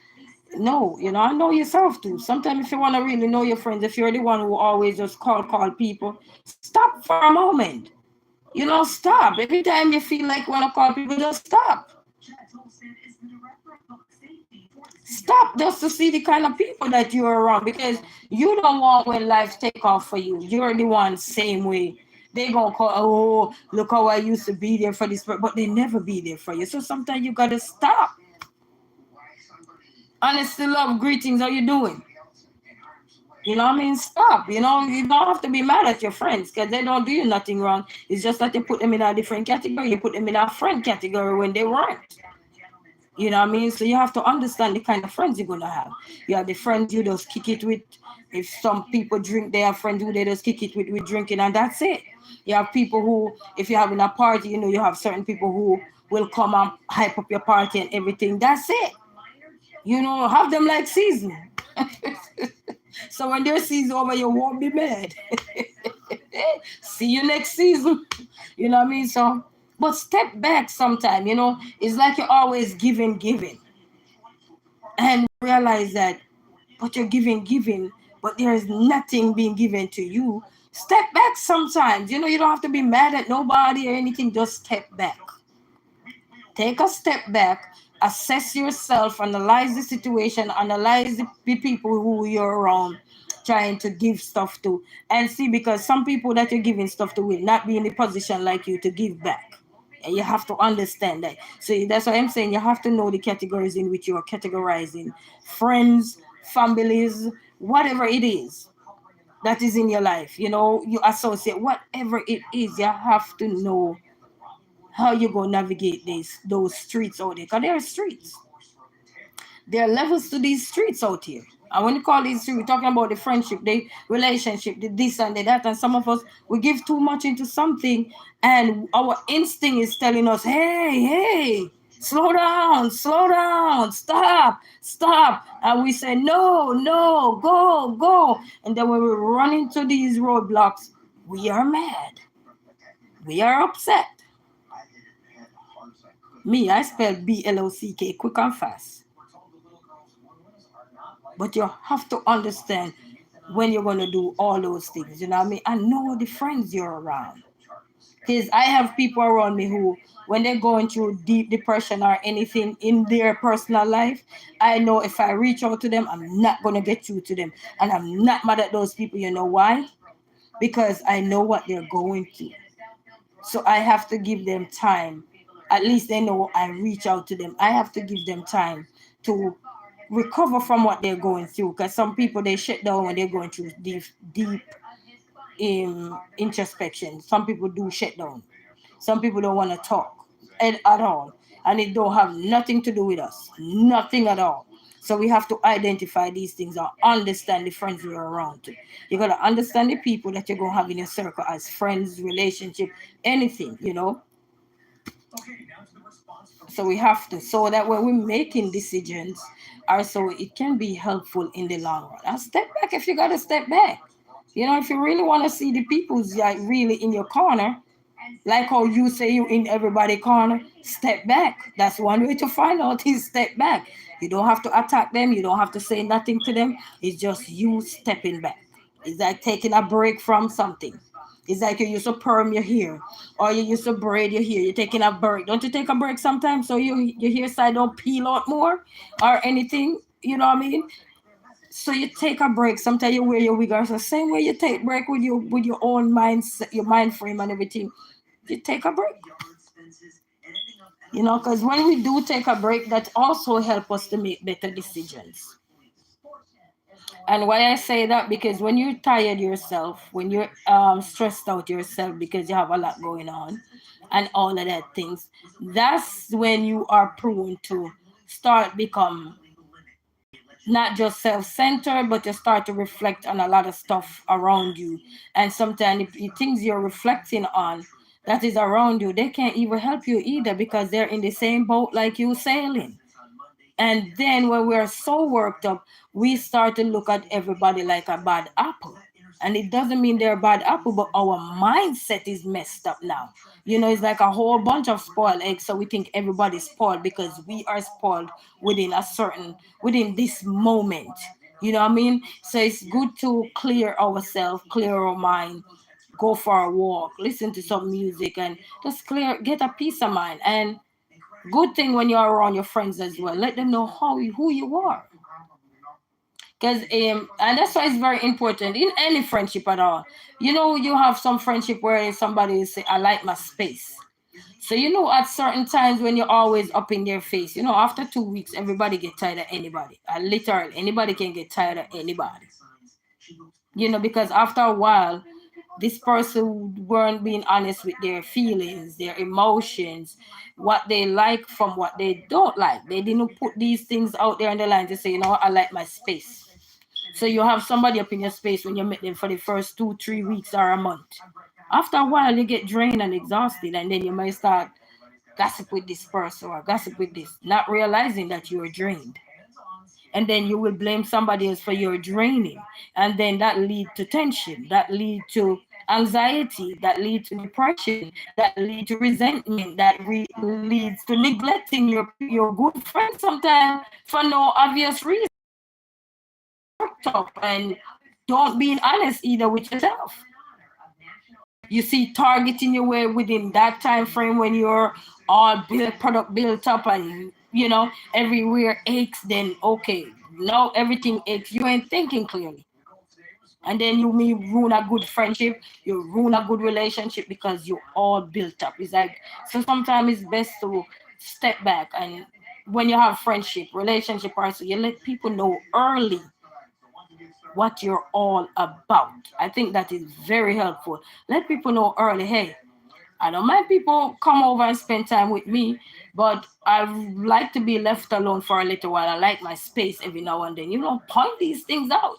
No, I know yourself too. Sometimes if you want to really know your friends, if you're the one who always just call people, stop for a moment. Stop. Every time you feel like you want to call people, just stop. Stop just to see the kind of people that you're around, because you don't want when life take off for you. You're the one same way. They gonna call, oh, look how I used to be there for this, but they never be there for you. So sometimes you gotta stop. Honestly, love, greetings. How you doing? What I mean? Stop. You don't have to be mad at your friends because they don't do you nothing wrong. It's just that you put them in a different category. You put them in a friend category when they weren't. What I mean? So you have to understand the kind of friends you're gonna have. You have the friends you just kick it with. If some people drink, they have friends who they just kick it with drinking, and that's it. You have people who, if you're having a party, you have certain people who will come and hype up your party and everything. That's it. Have them like season. So when their season over, you won't be mad. See you next season. What I mean? So, but step back sometime. It's like you're always giving, and realize that, but you're giving, but there is nothing being given to you. Step back sometimes. You don't have to be mad at nobody or anything. Just step back. Take a step back, assess yourself, analyze the situation, analyze the people who you're around trying to give stuff to, and see, because some people that you're giving stuff to will not be in the position like you to give back. And you have to understand that. So that's why I'm saying you have to know the categories in which you are categorizing friends, families, whatever it is that is in your life. You associate whatever it is, you have to know how you go navigate those streets out there. Because there are streets. There are levels to these streets out here. And when you call these streets, we're talking about the friendship, the relationship, the this and the that. And some of us, we give too much into something, and our instinct is telling us, hey, slow down, stop. And we say, no, go. And then when we run into these roadblocks, we are mad. We are upset. Me, I spell BLOCK quick and fast. But you have to understand when you're going to do all those things. You know what I mean? And know the friends you're around. Because I have people around me who, when they're going through deep depression or anything in their personal life, I know if I reach out to them, I'm not going to get through to them. And I'm not mad at those people. You know why? Because I know what they're going through. So I have to give them time. At least they know I reach out to them. I have to give them time to recover from what they're going through. Because some people, they shut down when they're going through deep introspection. Some people do shut down. Some people don't want to talk at all. And it don't have nothing to do with us. Nothing at all. So we have to identify these things or understand the friends you're around to. You got to understand the people that you're going to have in your circle as friends, relationship, anything. So we have to, so that when we're making decisions, also it can be helpful in the long run. And step back if you got to step back. If you really want to see the people's like really in your corner, like how you say you in everybody corner, step back. That's one way to find out is step back. You don't have to attack them. You don't have to say nothing to them. It's just you stepping back. It's like taking a break from something. It's like you used to perm your hair or you used to braid your hair. You're taking a break. Don't you take a break sometimes so your hair side don't peel out more or anything? You know what I mean? So you take a break. Sometimes you wear your wig or so same way you take break with your own mindset, your mind frame and everything. You take a break. Because when we do take a break, that also help us to make better decisions. And why I say that, because when you're tired yourself, when you're stressed out yourself because you have a lot going on and all of that things, that's when you are prone to start become not just self-centered, but you start to reflect on a lot of stuff around you. And sometimes the things you're reflecting on that is around you, they can't even help you either because they're in the same boat like you sailing. And then when we're so worked up, we start to look at everybody like a bad apple. And it doesn't mean they're bad apple, but our mindset is messed up now. It's like a whole bunch of spoiled eggs. So we think everybody's spoiled because we are spoiled within this moment. You know what I mean? So it's good to clear ourselves, clear our mind, go for a walk, listen to some music, and just get a peace of mind. And good thing when you're around your friends as well, let them know who you are. Because and that's why it's very important in any friendship at all. You have some friendship where somebody will say, I like my space. So at certain times when you're always up in their face, after 2 weeks, everybody get tired of anybody. Literally, anybody can get tired of anybody. Because after a while, this person weren't being honest with their feelings, their emotions, what they like from what they don't like. They didn't put these things out there on the line to say, I like my space. So you have somebody up in your space when you meet them for the first 2-3 weeks or a month. After a while, you get drained and exhausted, and then you might start gossip with this person or gossip with this, not realizing that you are drained. And then you will blame somebody else for your draining, and then that lead to tension, that lead to anxiety, that lead to depression, that lead to resentment, that leads to neglecting your good friend sometimes for no obvious reason. Up and don't being honest either with yourself. You see, targeting your way within that time frame when you're all product built up and everywhere aches, then okay, now everything aches. You ain't thinking clearly. And then you may ruin a good friendship, you ruin a good relationship because you all built up. It's like, so sometimes it's best to step back, and when you have friendship, relationship also, you let people know early what you're all about. I think that is very helpful. Let people know early, hey, I don't mind people come over and spend time with me, but I like to be left alone for a little while. I like my space every now and then. Point these things out.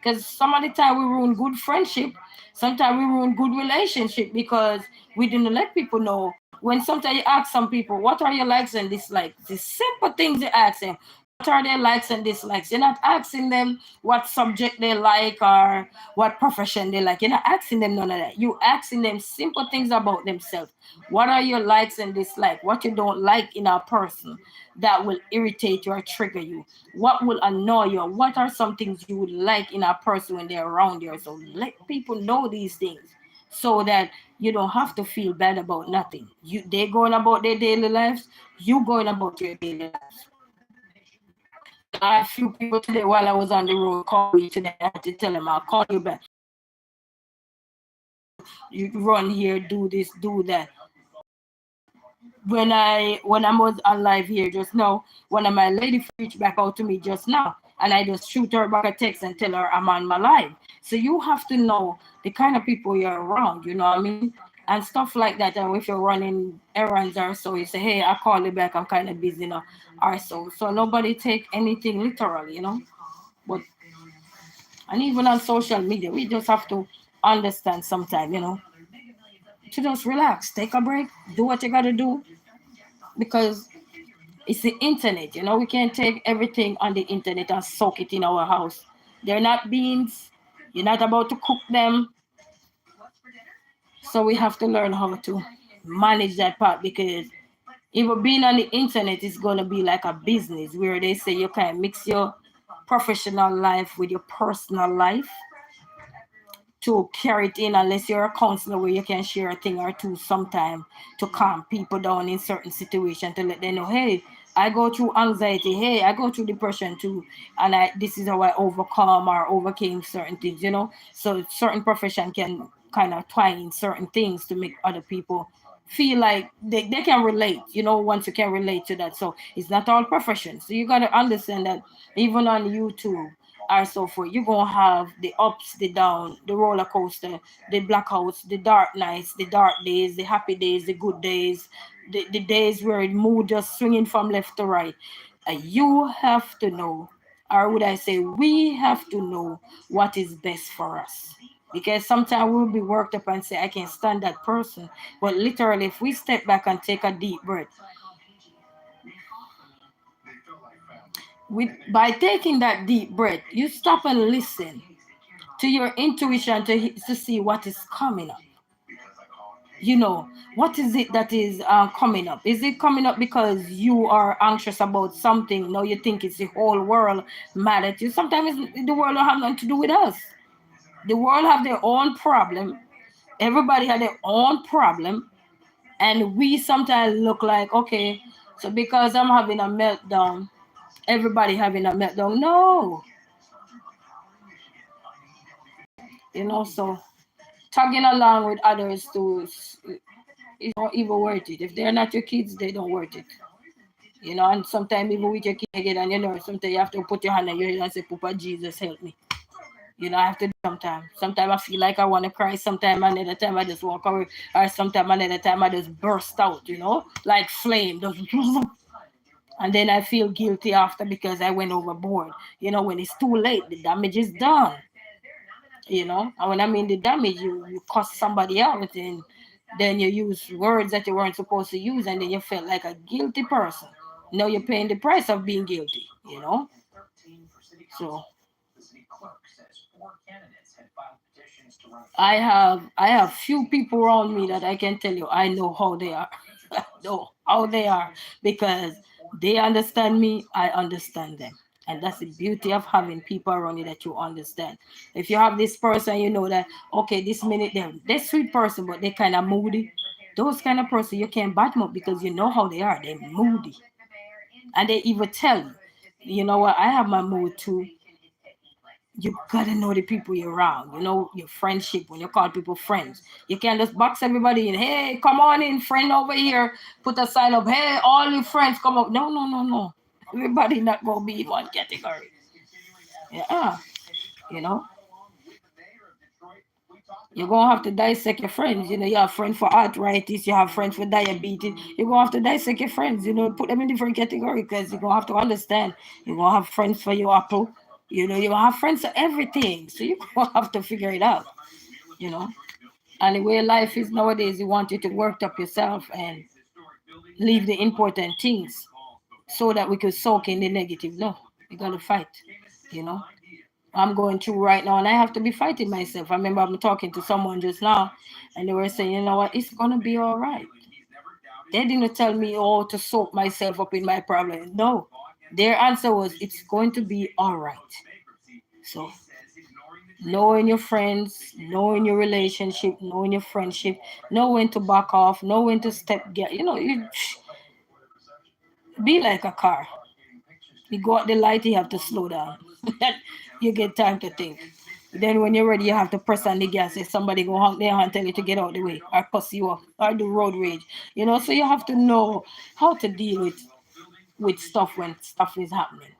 Because some of the time we ruin good friendship, sometimes we ruin good relationship because we didn't let people know. When sometimes you ask some people, what are your likes and dislikes? The simple things you ask them, what are their likes and dislikes? You're not asking them what subject they like or what profession they like. You're not asking them none of that. You asking them simple things about themselves. What are your likes and dislikes? What you don't like in a person that will irritate you or trigger you? What will annoy you? What are some things you would like in a person when they're around you? So let people know these things so that you don't have to feel bad about nothing. They going about their daily lives, you going about your daily lives. I had a few people today while I was on the road call me today. I had to tell them I'll call you back. You run here, do this, do that. When I was on live here just now, one of my lady reached back out to me just now, and I just shoot her back a text and tell her I'm on my live. So you have to know the kind of people you're around, you know what I mean? And stuff like that. And if you're running errands or so, you say, hey, I'll call you back, I'm kind of busy now, or so. So nobody take anything literally. But and even on social media, we just have to understand sometime, to just relax, take a break, do what you gotta do, because it's the internet. We can't take everything on the internet and soak it in our house. They're not beans. You're not about to cook them. So we have to learn how to manage that part, because even being on the internet is going to be like a business where they say you can mix your professional life with your personal life to carry it in, unless you're a counselor where you can share a thing or two sometime to calm people down in certain situations, to let them know, hey, I go through anxiety, hey, I go through depression too, and this is how I overcome or overcame certain things. So certain profession can kind of twine in certain things to make other people feel like they can relate, once you can relate to that. So it's not all professions. So you got to understand that even on YouTube or so forth, you're gonna have the ups, the down, the roller coaster, the blackouts, the dark nights, the dark days, the happy days, the good days, the days where the mood just swinging from left to right. And you have to know, or would I say, we have to know what is best for us. Because sometimes we'll be worked up and say, I can't stand that person. But literally, if we step back and take a deep breath, by taking that deep breath, you stop and listen to your intuition to see what is coming up. What is it that is coming up? Is it coming up because you are anxious about something? No, you think it's the whole world mad at you. Sometimes the world don't have nothing to do with us. The world have their own problem. Everybody had their own problem, and we sometimes look like, okay, so because I'm having a meltdown, everybody having a meltdown. No, so tagging along with others too is not even worth it. If they're not your kids, they don't worth it. And sometimes even with your kid again, and sometimes you have to put your hand on your head and say, Papa Jesus, help me. I have to do sometimes. Sometimes I feel like I want to cry. Sometimes another time I just walk away. Or sometimes another time I just burst out, like flame. Just and then I feel guilty after because I went overboard. When it's too late, the damage is done. And when I mean the damage, you cost somebody out, and then you use words that you weren't supposed to use, and then you felt like a guilty person. Now you're paying the price of being guilty. So I have few people around me that I can tell you I know how they are. I know how they are because they understand me, I understand them. And that's the beauty of having people around you that you understand. If you have this person, you know that okay, this minute they're sweet person, but they're kind of moody. Those kind of person you can't bad them up because you know how they are. They're moody, and they even tell you. You know what? I have my mood too. You gotta know the people you're around. Your friendship. When you call people friends, you can't just box everybody in. Hey, come on in, friend over here. Put a sign up. Hey, all your friends come up. No, no, no, no. Everybody not gonna be in one category. Yeah, you know. You're gonna have to dissect your friends. You have friends for arthritis, you have friends for diabetes. You're gonna have to dissect your friends, put them in different categories because you're gonna have to understand. You're gonna have friends for your apple, you're gonna have friends for everything. So you're gonna have to figure it out, you know. And the way life is nowadays, you want you to work up yourself and leave the important things so that we could soak in the negative. No, we gotta fight, you know. I'm going through right now, and I have to be fighting myself. I remember I'm talking to someone just now, and they were saying, you know what, it's gonna be all right. They didn't tell me, oh, to soak myself up in my problem. No, their answer was, it's going to be all right. So, knowing your friends, knowing your relationship, knowing your friendship, know when to back off, know when to step. You be like a car. You go out the light, you have to slow down. You get time to think. Then when you're ready, you have to press on the gas. If somebody go honk their hand, tell you to get out the way, or cuss you off, or do road rage. So you have to know how to deal with stuff when stuff is happening.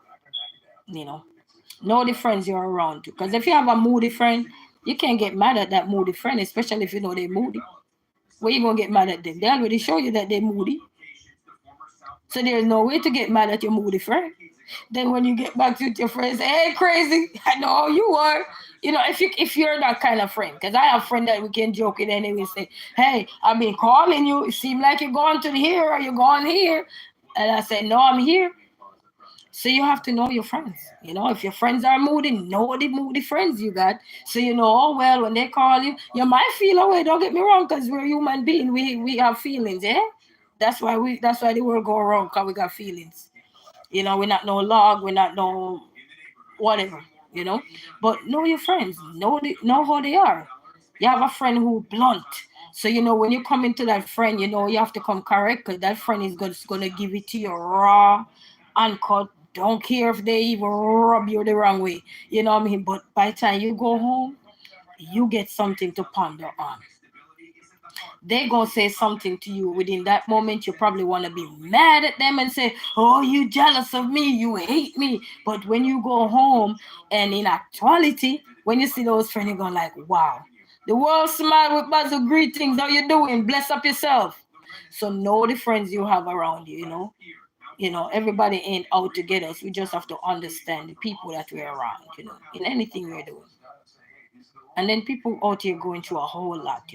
Know the friends you're around to. Because if you have a moody friend, you can't get mad at that moody friend, especially if you know they're moody. Where you gonna get mad at them? They already show you that they're moody. So there's no way to get mad at your moody friend. Then when you get back to your friends, say, hey, crazy, I know how you are. If you're that kind of friend, because I have a friend that we can joke it anyway, say, hey, I've been calling you. It seems like you're going to here or you're going here. And I said, no, I'm here. So you have to know your friends. If your friends are moody, know the moody friends you got. So oh well, when they call you, you might feel away. Don't get me wrong, because we're human beings. We have feelings, yeah. That's why the world go wrong, because we got feelings. We're not no log, we're not no whatever. But know your friends, know how they are. You have a friend who blunt. So when you come into that friend, you have to come correct, because that friend is gonna give it to you raw, uncut. Don't care if they even rub you the wrong way. You know what I mean? But by the time you go home, you get something to ponder on. They gonna say something to you within that moment. You probably want to be mad at them and say, oh, you jealous of me, you hate me. But when you go home, and in actuality, when you see those friends, you're going like, wow, the world smile with buzz of greetings. How you doing? Bless up yourself. So know the friends you have around you. Everybody ain't out to get us. We just have to understand the people that we're around, in anything we're doing. And then people out here going through a whole lot.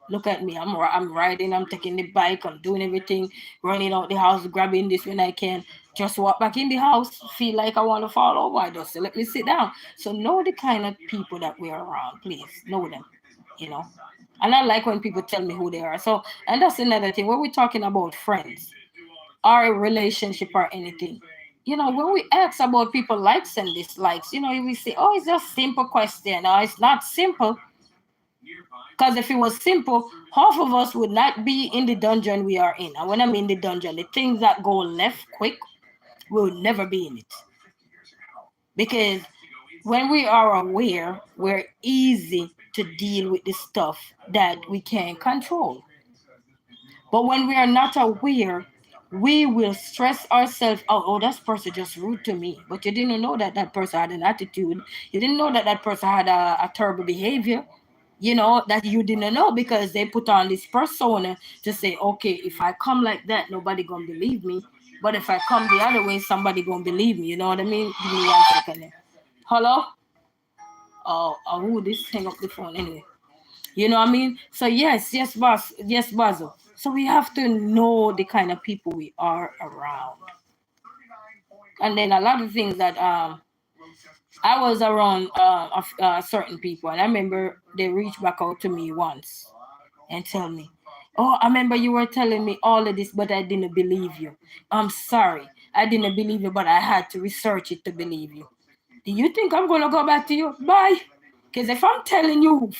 Look at me. I'm riding. I'm taking the bike. I'm doing everything. Running out the house, grabbing this when I can. Just walk back in the house, feel like I want to fall over, I just say, let me sit down. So know the kind of people that we're around, please. Know them, you know. And I like when people tell me who they are. So, and that's another thing. When we're talking about friends or a relationship or anything, when we ask about people likes and dislikes, we say, oh, it's just simple question. No, it's not simple. Because if it was simple, half of us would not be in the dungeon we are in. And when I'm in the dungeon, the things that go left quick will never be in it. Because when we are aware, we're easy to deal with the stuff that we can't control. But when we are not aware, we will stress ourselves out. Oh, that person just rude to me. But you didn't know that that person had an attitude. You didn't know that that person had a terrible behavior. That you didn't know because they put on this persona to say, okay, if I come like that, nobody gonna believe me. But if I come the other way, somebody gonna believe me. You know what I mean? Give me 1 second there. Hello? This hang up the phone anyway. You know what I mean? So yes, boss, yes, Basil. So we have to know the kind of people we are around. And then a lot of things that I was around certain people, and I remember they reached back out to me once and tell me, "Oh, I remember you were telling me all of this, but I didn't believe you. I'm sorry, I didn't believe you, but I had to research it to believe you. Do you think I'm gonna go back to you? Bye. Because if I'm telling you,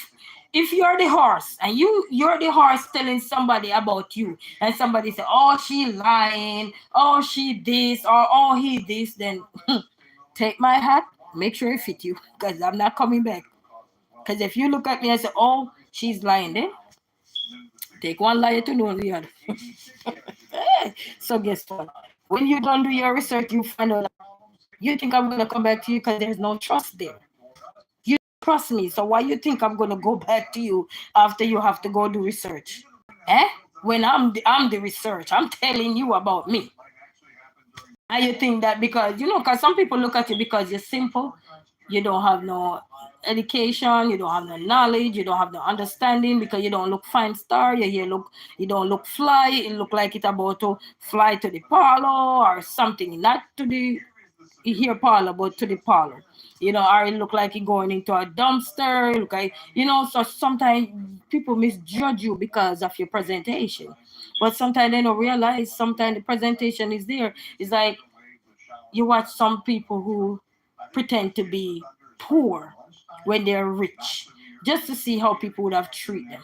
if you're the horse and you're the horse telling somebody about you, and somebody say, oh, she lying, oh, she this, or oh, he this, then take my hat, make sure it fit you, because I'm not coming back. Because if you look at me and say, oh, she's lying, then take one liar to know the other. So guess what? When you don't do your research, you find out you think I'm gonna come back to you because there's no trust there. You trust me, so why you think I'm gonna go back to you after you have to go do research? Eh? When I'm the research, I'm telling you about me. And you think that because some people look at you because you're simple, you don't have no education, you don't have no knowledge, you don't have no understanding because you don't look fine star, you don't look fly, it look like it about to fly to the parlor or something, not to the here parlor, but to the parlor. Or it look like it going into a dumpster, look like, so sometimes people misjudge you because of your presentation. But sometimes they don't realize sometimes the presentation is there. It's like you watch some people who pretend to be poor when they're rich, just to see how people would have treated them.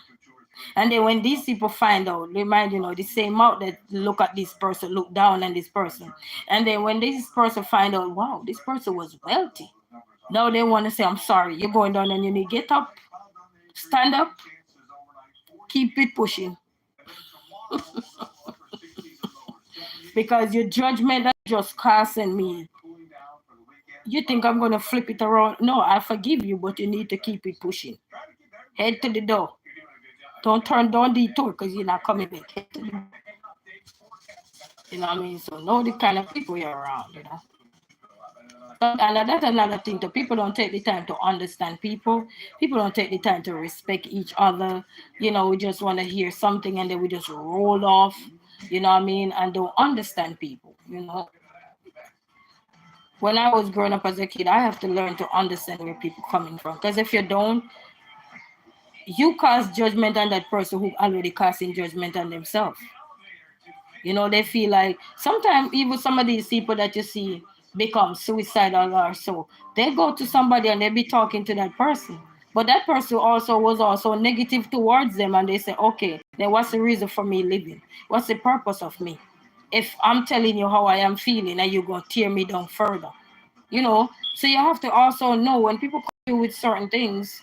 And then when these people find out, they might, the same mouth that look at this person, look down on this person. And then when this person find out, wow, this person was wealthy. Now they want to say, I'm sorry, you're going down and you need to get up, stand up, keep it pushing. Because your judgment that just casting me, you think I'm going to flip it around? No, I forgive you, but you need to keep it pushing. Head to the door. Don't turn down the door because you're not coming back. Head to the door. You know what I mean? So know the kind of people you're around. And that's another thing too. People don't take the time to understand people. People don't take the time to respect each other. We just want to hear something and then we just roll off. You know what I mean? And don't understand people. When I was growing up as a kid, I have to learn to understand where people coming from. Because if you don't, you cast judgment on that person who already casting judgment on themselves. They feel like sometimes even some of these people that you see become suicidal or so, they go to somebody and they be talking to that person. But that person also was also negative towards them and they say, okay, then what's the reason for me living? What's the purpose of me? If I'm telling you how I am feeling and you're going to tear me down further. So you have to also know when people come to you with certain things,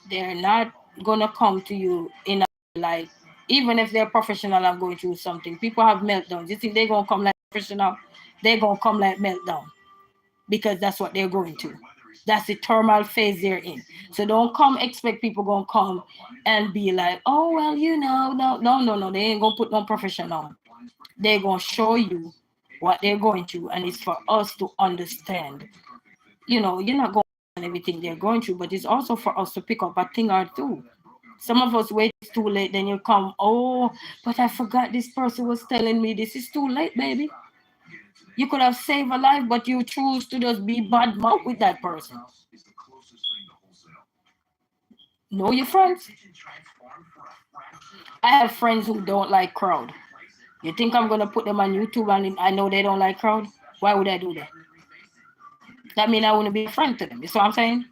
they're not gonna come to you in a like, even if they're professional and going through something. People have meltdowns. You think they're gonna come like professional? They're gonna come like meltdown because that's what they're going to. That's the thermal phase they're in. So don't come expect people gonna come and be like, oh well, no. They ain't gonna put no professional. They're gonna show you what they're going through, and it's for us to understand. You're not going on everything they're going through, but it's also for us to pick up a thing or two. Some of us wait too late, then you come, oh, but I forgot this person was telling me this is too late, baby. You could have saved a life, but you choose to just be bad mouth with that person. Know your friends. I have friends who don't like crowd. You think I'm gonna put them on YouTube and I know they don't like crowd? Why would I do that? That means I wouldn't be a friend to them. You see what I'm saying?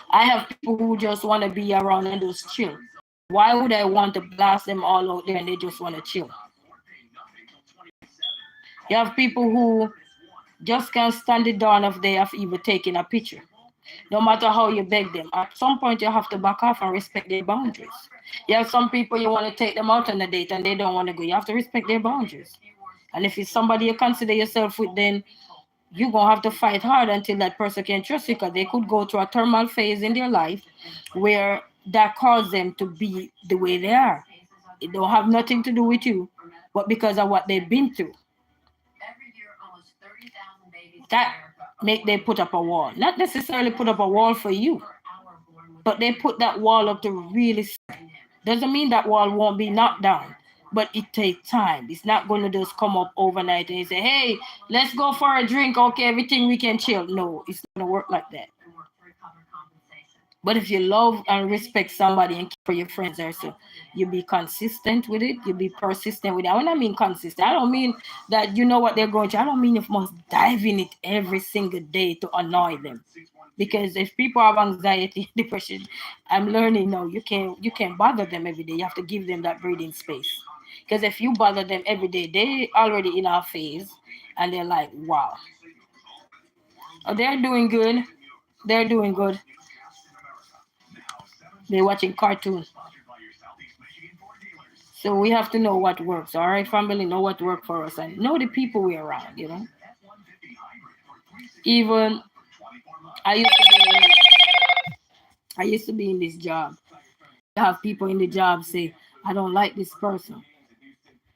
I have people who just want to be around and just chill. Why would I want to blast them all out there and they just want to chill? You have people who just can't stand the dawn of day of even taking a picture. No matter how you beg them, at some point you have to back off and respect their boundaries. You have some people you want to take them out on a date and they don't want to go. You have to respect their boundaries. And if it's somebody you consider yourself with, then you're going to have to fight hard until that person can trust you, because they could go through a terminal phase in their life where that caused them to be the way they are. It don't have nothing to do with you, but because of what they've been through. That make they put up a wall. Not necessarily put up a wall for you, but they put that wall up to really. Doesn't mean that wall won't be knocked down, but it takes time. It's not going to just come up overnight and you say, hey, let's go for a drink. Okay, everything we can chill. No, it's not going to work like that. But if you love and respect somebody and care for your friends also, you be consistent with it. You be persistent with it. When I mean consistent, I don't mean that you know what they're going to. I don't mean you must dive in it every single day to annoy them. Because if people have anxiety, depression, I'm learning now you can't bother them every day. You have to give them that breathing space. Because if you bother them every day, they already in our phase and they're like, wow. Oh, they're doing good. They're doing good. They're watching cartoons. So we have to know what works. All right, family, know what works for us and know the people we're around. Even I used to be in this, I used to be in this job. You have people in the job say, I don't like this person.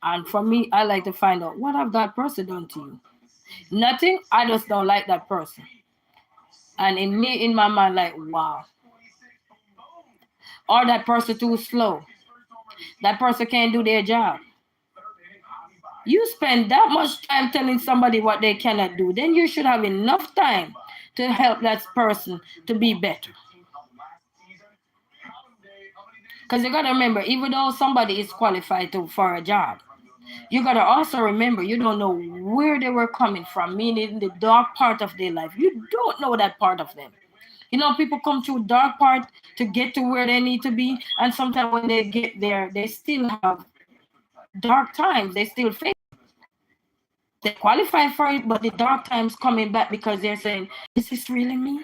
And for me, I like to find out what have that person done to you. Nothing. I just don't like that person. And in my mind, like, wow. Or that person too slow. That person can't do their job. You spend that much time telling somebody what they cannot do, then you should have enough time to help that person to be better. Because you gotta remember, even though somebody is qualified for a job, you gotta also remember you don't know where they were coming from, meaning the dark part of their life. You don't know that part of them. People come through dark part to get to where they need to be, and sometimes when they get there, they still have dark times. They still face. They qualify for it, but the dark times coming back because they're saying, "Is this really me?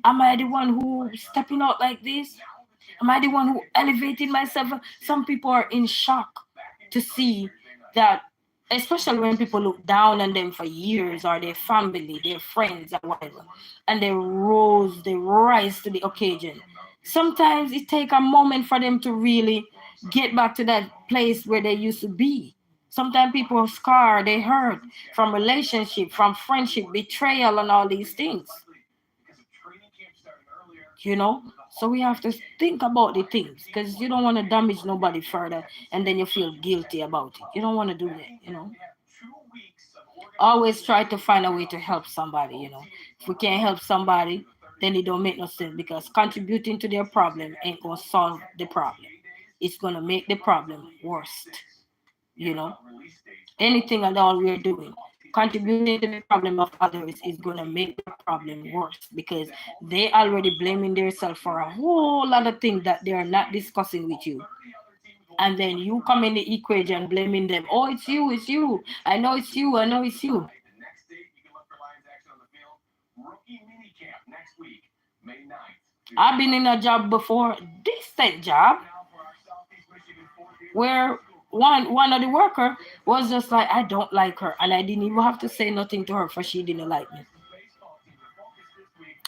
Am I the one who stepping out like this? Am I the one who elevated myself?" Some people are in shock to see that, especially when people look down on them for years, or their family, their friends, or whatever, and they rise to the occasion. Sometimes it takes a moment for them to really get back to that place where they used to be. Sometimes people scar, they hurt from relationship, from friendship, betrayal, and all these things. you know so we have to think about the things, because you don't want to damage nobody further and then you feel guilty about it. You don't want to do that. Always try to find a way to help somebody. If we can't help somebody, then it don't make no sense, because contributing to their problem ain't gonna solve the problem. It's gonna make the problem worse. you know Anything at all we're doing, contributing to the problem of others, is going to make the problem worse, because they already blaming themselves for a whole lot of things that they are not discussing with you. And then you come in the equation blaming them. Oh, it's you. I know it's you. I know it's you. I've been in a job before, decent job, where one of the worker was just like, I don't like her, and I didn't even have to say nothing to her for she didn't like me.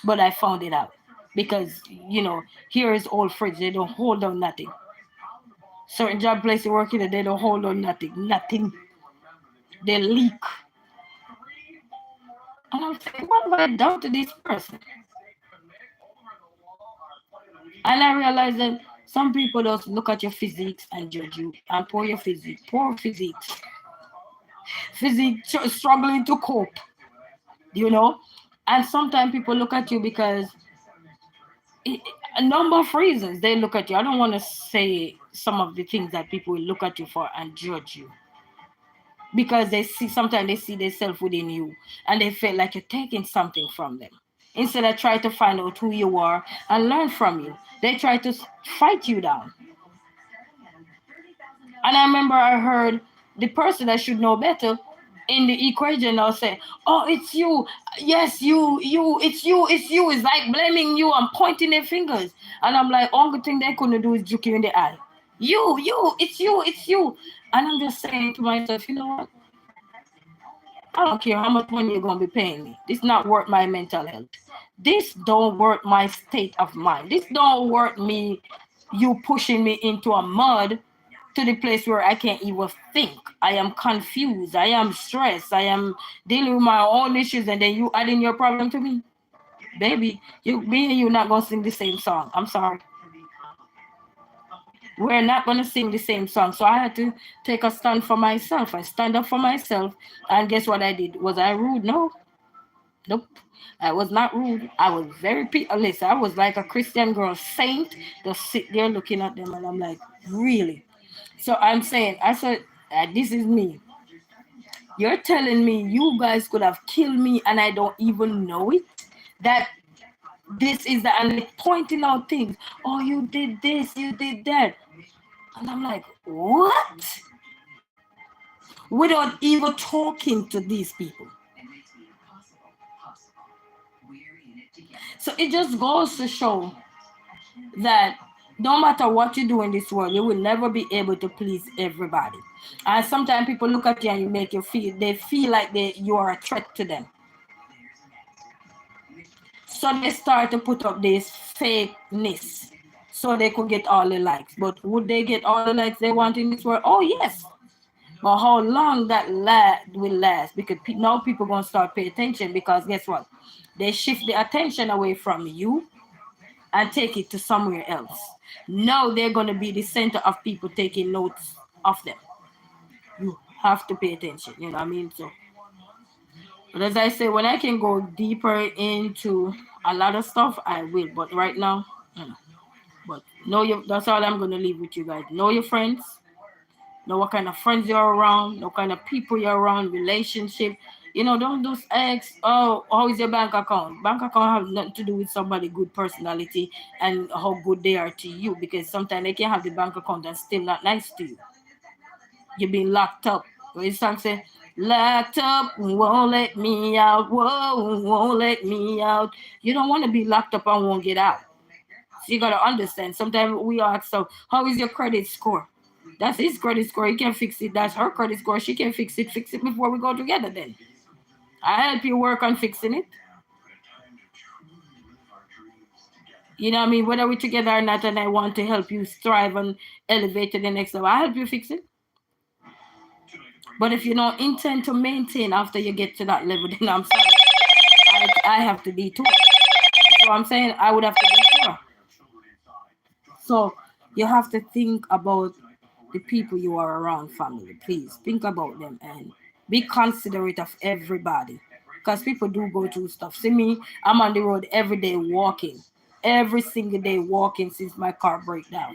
But I found it out, because here is old fridge, they don't hold on nothing. Certain job place you work in, they don't hold on nothing. They leak. And I'm saying, what have I done to this person? And I realized that some people just look at your physiques and judge you and poor your physique, poor physiques. physique, struggling to cope, you know. And sometimes people look at you because a number of reasons they look at you. I don't want to say some of the things that people will look at you for and judge you because they see sometimes they see themselves within you and they feel like you're taking something from them. Instead of try to find out who you are and learn from you, they try to fight you down. And I remember I heard the person that should know better in the equation now say, "Oh, it's you. Yes, you. It's you. It's you." It's like blaming you and pointing their fingers. And I'm like, only thing they couldn't do is juke you in the eye. You. It's you. It's you. And I'm just saying to myself, you know what? I don't care how much money you're gonna be paying me. This not worth my mental health. This don't worth my state of mind. This don't worth me you pushing me into a mud to the place where I can't even think. I am confused. I am stressed. I am dealing with my own issues, and then you adding your problem to me, baby. Me and you not gonna sing the same song. I'm sorry. We're not gonna sing the same song. So I had to take a stand for myself. I stand up for myself, and guess what I did? Was I rude? No, nope. I was not rude. I was very listen. I was like a Christian girl saint, just sit there looking at them, and I'm like, really. So I'm saying, I said, this is me. You're telling me you guys could have killed me and I don't even know it? That this is the, and they pointing out things. Oh, you did this, you did that. And I'm like, what? Without even talking to these people. So it just goes to show that no matter what you do in this world, you will never be able to please everybody. And sometimes people look at you and you make you feel they feel like you are a threat to them. So they start to put up this fakeness so they could get all the likes. But would they get all the likes they want in this world? Oh yes. But how long that will last? Because now people gonna start pay attention because guess what? They shift the attention away from you and take it to somewhere else. Now they're gonna be the center of people taking notes of them. You have to pay attention. You know what I mean? So, but as I say, when I can go deeper into a lot of stuff, I will. But right now, but know your. That's all I'm gonna leave with you guys. Know your friends. Know what kind of friends you're around. Know what kind of people you're around. Relationship. You know, don't just ask, oh, how is your bank account? Bank account has nothing to do with somebody good personality and how good they are to you because sometimes they can have the bank account and still not nice to you. You're being locked up. When the song say, locked up, won't let me out, whoa, won't let me out. You don't want to be locked up and won't get out. So you gotta understand. Sometimes we ask, so how is your credit score? That's his credit score. He can fix it. That's her credit score. She can fix it. Fix it before we go together then. I help you work on fixing it. You know what I mean? Whether we're together or not, and I want to help you strive and elevate to the next level, I help you fix it. But if you don't intend to maintain after you get to that level, then I'm sorry. I have to detour. So I'm saying I would have to detour. So you have to think about the people you are around, family. Please think about them and be considerate of everybody. Because people do go through stuff. See me, I'm on the road every day walking. Every single day walking since my car break down.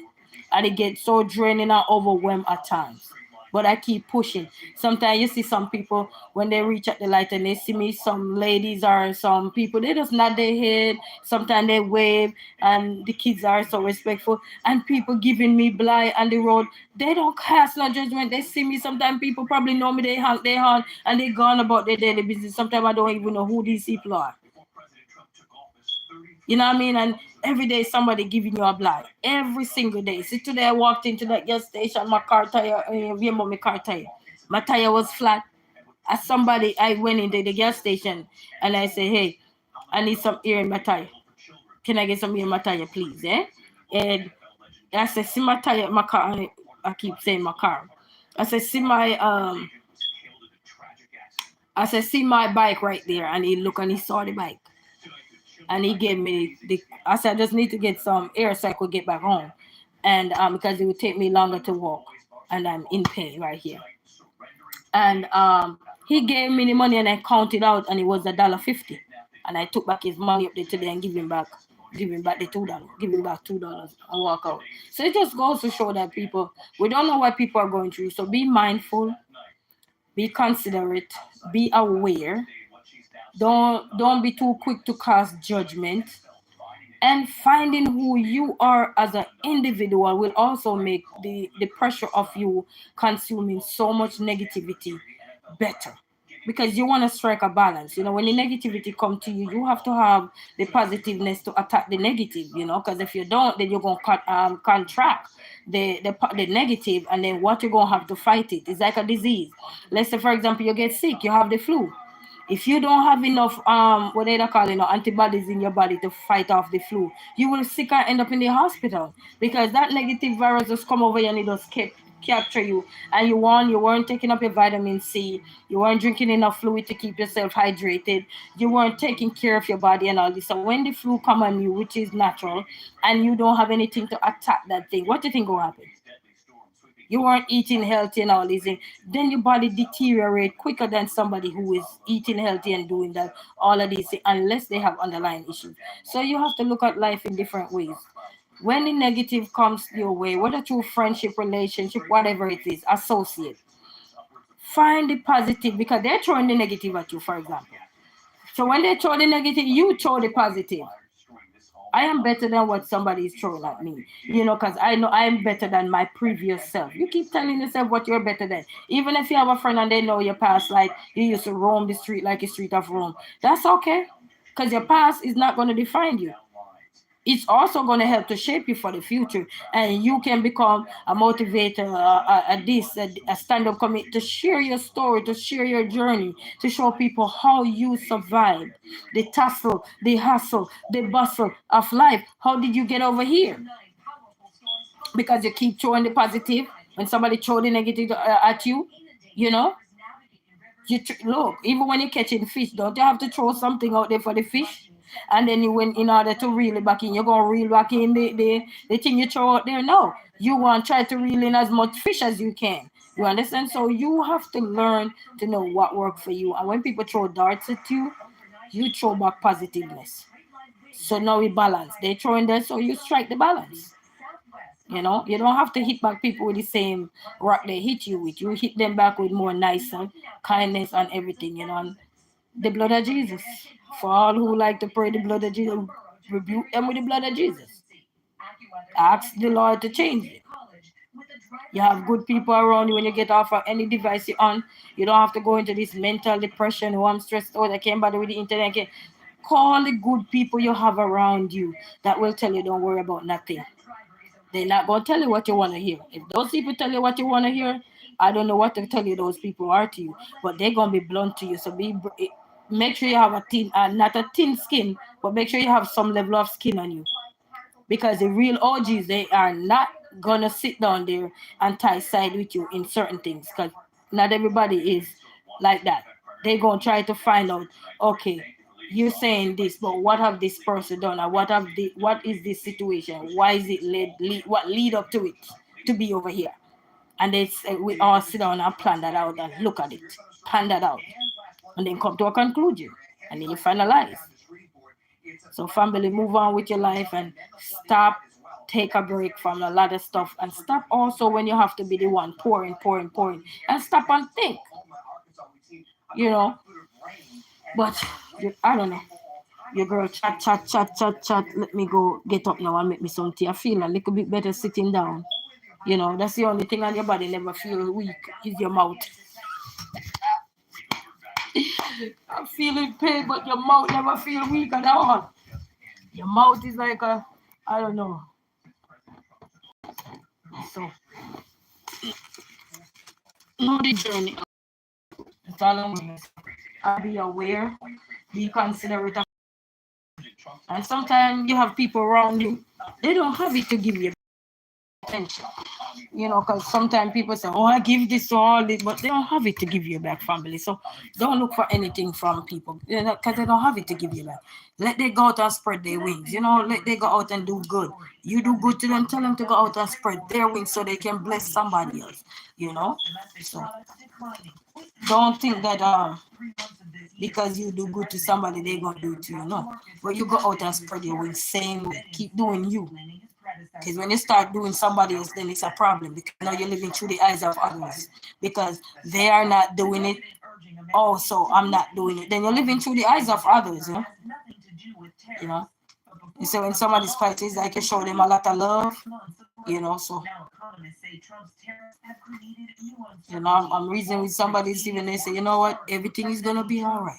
And it gets so draining and overwhelmed at times. But I keep pushing. Sometimes you see some people when they reach at the light and they see me, some ladies or some people, they just nod their head. Sometimes they wave, and the kids are so respectful. And people giving me blight on the road, they don't cast no judgment. They see me. Sometimes people probably know me. They honk their horn and they gone about their daily business. Sometimes I don't even know who these people are. You know what I mean? And every day somebody giving you a blight. Every single day. See, today I walked into that gas station, my car tire, my car tire. My tire was flat. As somebody, I went into the gas station and I say, hey, I need some air in my tire. Can I get some air in my tire, please? And I said, see my tire, my car. I keep saying my car. I said, see my bike right there. And he looked and he saw the bike. And he gave me I said, I just need to get some air so I could get back home. And because it would take me longer to walk. And I'm in pain right here. And he gave me the money and I counted out and it was $1.50. And I took back his money up there today and give him back the $2, give him back $2 and walk out. So it just goes to show that people, we don't know what people are going through. So be mindful, be considerate, be aware. Don't be too quick to cast judgment. And finding who you are as an individual will also make the pressure of you consuming so much negativity better, because you want to strike a balance. When the negativity come to you, you have to have the positiveness to attack the negative, because if you don't, then you're going to contract the negative, and then what you're going to have to fight it. It's like a disease. Let's say, for example, you get sick, you have the flu. If you don't have enough what they call antibodies in your body to fight off the flu, you will sick and end up in the hospital, because that negative virus just come over you and it just capture you. And you weren't taking up your vitamin C, you weren't drinking enough fluid to keep yourself hydrated, you weren't taking care of your body and all this. So when the flu come on you, which is natural, and you don't have anything to attack that thing, what do you think will happen? You weren't eating healthy and all these things, then your body deteriorate quicker than somebody who is eating healthy and doing that, all of these things, unless they have underlying issues. So you have to look at life in different ways. When the negative comes your way, whether through friendship, relationship, whatever it is, associate, find the positive, because they're throwing the negative at you, for example. So when they throw the negative, you throw the positive. I am better than what somebody is throwing at me, because I know I'm better than my previous self. You keep telling yourself what you're better than. Even if you have a friend and they know your past, like you used to roam the street like a street of Rome, that's okay, because your past is not going to define you. It's also going to help to shape you for the future, and you can become a motivator, a stand-up comedy, to share your story, to share your journey, to show people how you survived the tussle, the hustle, the bustle of life. How did you get over here? Because you keep throwing the positive when somebody throw the negative at you. you know Look, even when you're catching fish, don't you have to throw something out there for the fish? And then in order to reel it back in, you're gonna reel back in the thing you throw out there. No, you want to try to reel in as much fish as you can. You understand? So you have to learn to know what works for you. And when people throw darts at you, you throw back positiveness. So now we balance. They throw in there, so you strike the balance. You don't have to hit back people with the same rock they hit you with. You hit them back with more nice and kindness and everything. And the blood of Jesus. For all who like to pray the blood of Jesus, rebuke them with the blood of Jesus. Ask the Lord to change it. You have good people around you when you get off of any device you're on. You don't have to go into this mental depression. Oh, I'm stressed out. I can't bother with the internet. Call the good people you have around you that will tell you don't worry about nothing. They're not going to tell you what you want to hear. If those people tell you what you want to hear, I don't know what to tell you those people are to you, but they're going to be blunt to you. So make sure you have not a thin skin, but make sure you have some level of skin on you. Because the real OGs, they are not going to sit down there and tie side with you in certain things, because not everybody is like that. They're going to try to find out, okay, you're saying this, but what have this person done, or what is this situation? Why is it what lead up to it to be over here? And we all sit down and plan that out and look at it, plan that out, and then come to a conclusion, and then you finalize. So family, move on with your life and stop, take a break from a lot of stuff, and stop also when you have to be the one pouring, and stop and think. You know, but I don't know. Your girl chat. Let me go get up now and make me some tea. I feel a little bit better sitting down. That's the only thing on your body never feel weak is your mouth. I'm feeling pain, but your mouth never feel weak at all. Your mouth is like I don't know. So, know the journey. That's all I'm going to say. Be aware, be considerate. And sometimes you have people around you, they don't have it to give you. attention. You know, because sometimes people say, oh, I give this to all this, but they don't have it to give you back, family. So don't look for anything from people, you know, because they don't have it to give you back. Let them go out and spread their wings, you know, let them go out and do good. You do good to them, tell them to go out and spread their wings so they can bless somebody else, you know. So don't think that because you do good to somebody, they're gonna do it to you. No. But you go out and spread your wings, same way. Keep doing you. Because when you start doing somebody else, then it's a problem because now you're living through the eyes of others because they are not doing it. Oh, so I'm not doing it. Then you're living through the eyes of others, you know. You know. And so when somebody's fighting, it's like you show them a lot of love, you know. So you know, I'm reasoning with somebody, even they say, you know what, everything is gonna be all right.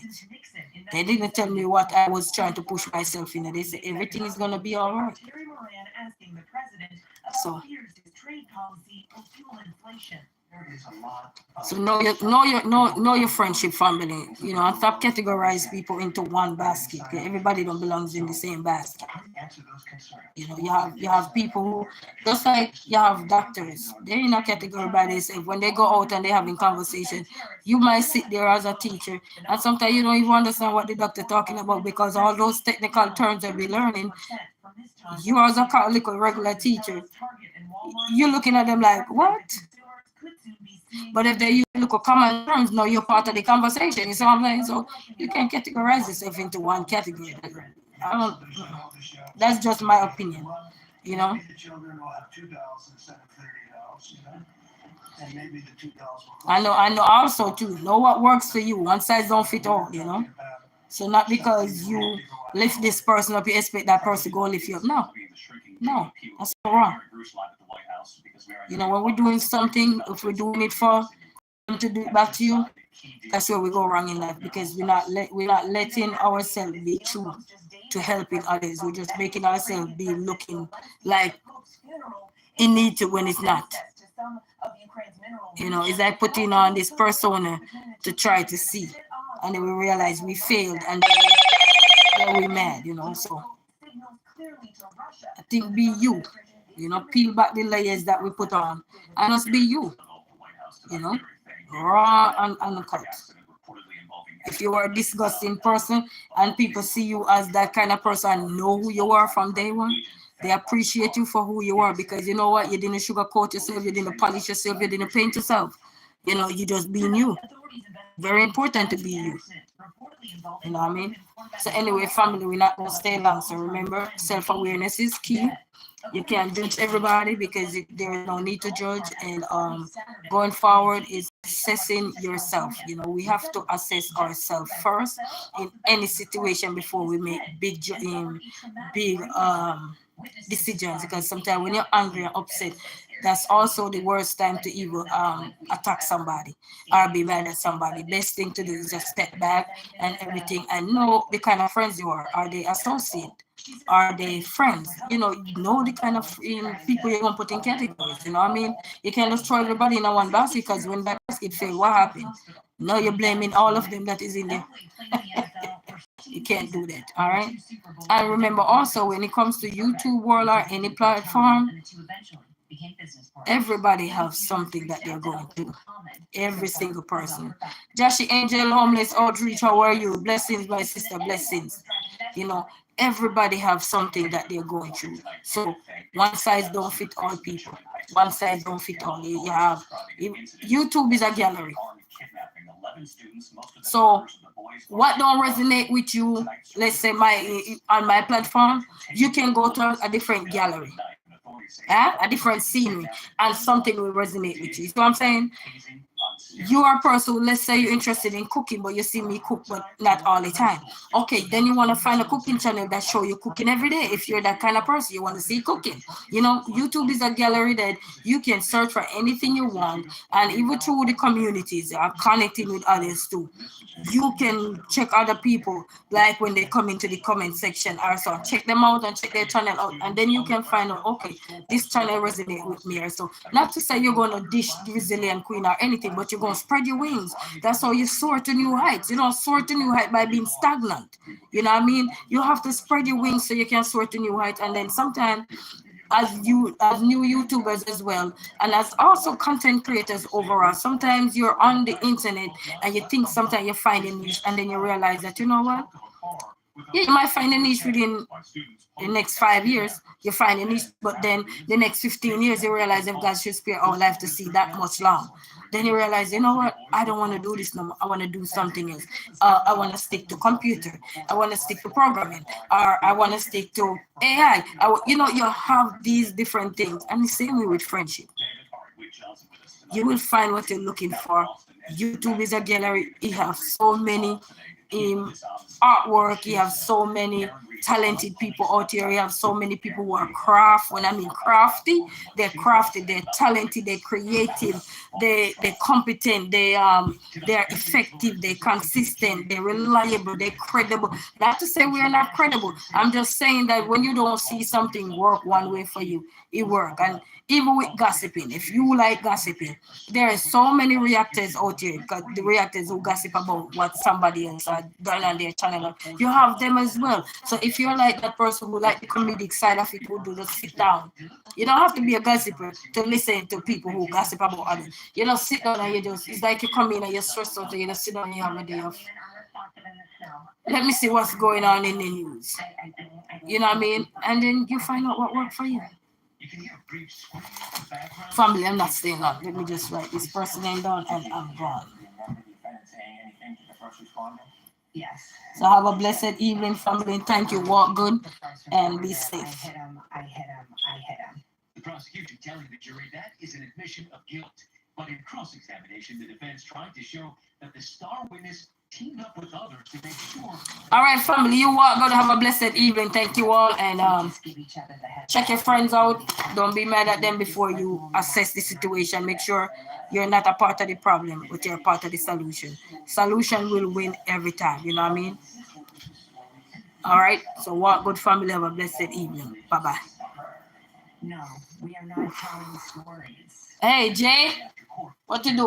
They didn't tell me what I was trying to push myself in. They say everything is gonna be all right. So, so know your friendship family, you know, and stop categorize people into one basket. Okay? Everybody don't belongs in the same basket. You know, you have people who just like you have doctors. They're in a category by themselves. When they go out and they're having conversation, you might sit there as a teacher, and sometimes you don't even understand what the doctor talking about because all those technical terms that we're learning, you as a Catholic or regular teacher, you're looking at them like, what? But if they use look at common terms, now you're part of the conversation. You see what I'm saying? So you can't categorize yourself into one category. I don't. That's just my opinion. You know. I know. Also, too, know what works for you. One size don't fit all. You know. So not because you lift this person up, you expect that person to go lift you up. No, no, that's wrong. You know, when we're doing something, if we're doing it for them to do it back to you, that's where we go wrong in life because we're not letting ourselves be true to helping others. We're just making ourselves be looking like in need to when it's not. You know, it's like putting on this persona to try to see, and then we realize we failed, and then we mad. You know, so I think be you. You know, peel back the layers that we put on, and just be you. You know, raw and uncut. If you are a disgusting person and people see you as that kind of person and know who you are from day one, they appreciate you for who you are because you know what? You didn't sugarcoat yourself, you didn't polish yourself, you didn't paint yourself. You know, you just being you. Very important to be you. You know what I mean? So anyway, family, we're not gonna stay long. So remember, self-awareness is key. You can't judge everybody because there is no need to judge. And going forward is assessing yourself. You know, we have to assess ourselves first in any situation before we make big decisions. Because sometimes when you're angry and upset, that's also the worst time to even attack somebody or be mad at somebody. Best thing to do is just step back and everything and know the kind of friends you are. Are they associate? Are they friends? You know the kind of people you're gonna put in categories. You know what I mean? You can't just throw everybody in a one basket because when that basket failed, what happened? Now you're blaming all of them that is in there. You can't do that. All right. And remember also when it comes to YouTube world or any platform, everybody has something that they're going through. Every single person. Joshi Angel Homeless Outreach, how are you? Blessings, my sister, blessings. You know, everybody have something that they're going through. So one size don't fit all people. One size don't fit all. YouTube is a gallery. So what don't resonate with you, let's say on my platform, you can go to a different gallery. A different scenery and something will resonate with you. You know what I'm saying? You are a person, let's say you're interested in cooking, but you see me cook, but not all the time. Okay, then you want to find a cooking channel that show you cooking every day. If you're that kind of person, you want to see cooking. You know, YouTube is a gallery that you can search for anything you want, and even through the communities, are connecting with others too. You can check other people, like when they come into the comment section or so, check them out and check their channel out, and then you can find out, okay, this channel resonate with me or so. Not to say you're going to dish the resilient queen or anything, but you're going to spread your wings. That's how you soar to new heights. You don't soar to new heights by being stagnant. You know what I mean? You have to spread your wings so you can soar to new heights. And then sometimes as new YouTubers as well, and as also content creators overall. Sometimes you're on the internet and you think sometimes you find a niche, and then you realize that, you know what? Yeah, you might find a niche within the next 5 years, you find a niche, but then the next 15 years, you realize if God should spare our life to see that much long. Then you realize, you know what? I don't want to do this no more. I want to do something else. I want to stick to computer. I want to stick to programming, or I want to stick to AI. You have these different things, and the same way with friendship. You will find what you're looking for. YouTube is a gallery. You have so many artwork. You have so many talented people out here. You have so many people who are craft. When I mean crafty, they're talented, they're creative, they're competent, they're effective, they're consistent, they're reliable, they're credible. Not to say we are not credible. I'm just saying that when you don't see something work one way for you, it work. And even with gossiping, if you like gossiping, there are so many reactors out here. The reactors who gossip about what somebody else had done on their channel. You have them as well. So if you're like that person who like the comedic side of it, who do just sit down. You don't have to be a gossiper to listen to people who gossip about others. You just sit down and it's like you come in and you're stressed out and you just sit down and you have a day off. Let me see what's going on in the news. You know what I mean? And then you find out what worked for you. Family, I'm not staying long. Let me just write this person name down and I'm gone. Yes. So have a blessed evening, family. Thank you. Walk good and be safe. I hit him. The prosecution telling the jury that is an admission of guilt. But in cross-examination, the defense tried to show that the star witness teamed up with others to make sure. All right, family, you walk good. Have a blessed evening. Thank you all. And check your friends out. Don't be mad at them before you assess the situation. Make sure you're not a part of the problem, but you're a part of the solution. Solution will win every time. You know what I mean? All right. So walk good, family. Have a blessed evening. Bye-bye. No, we are not telling stories. Hey, Jay, what you doing?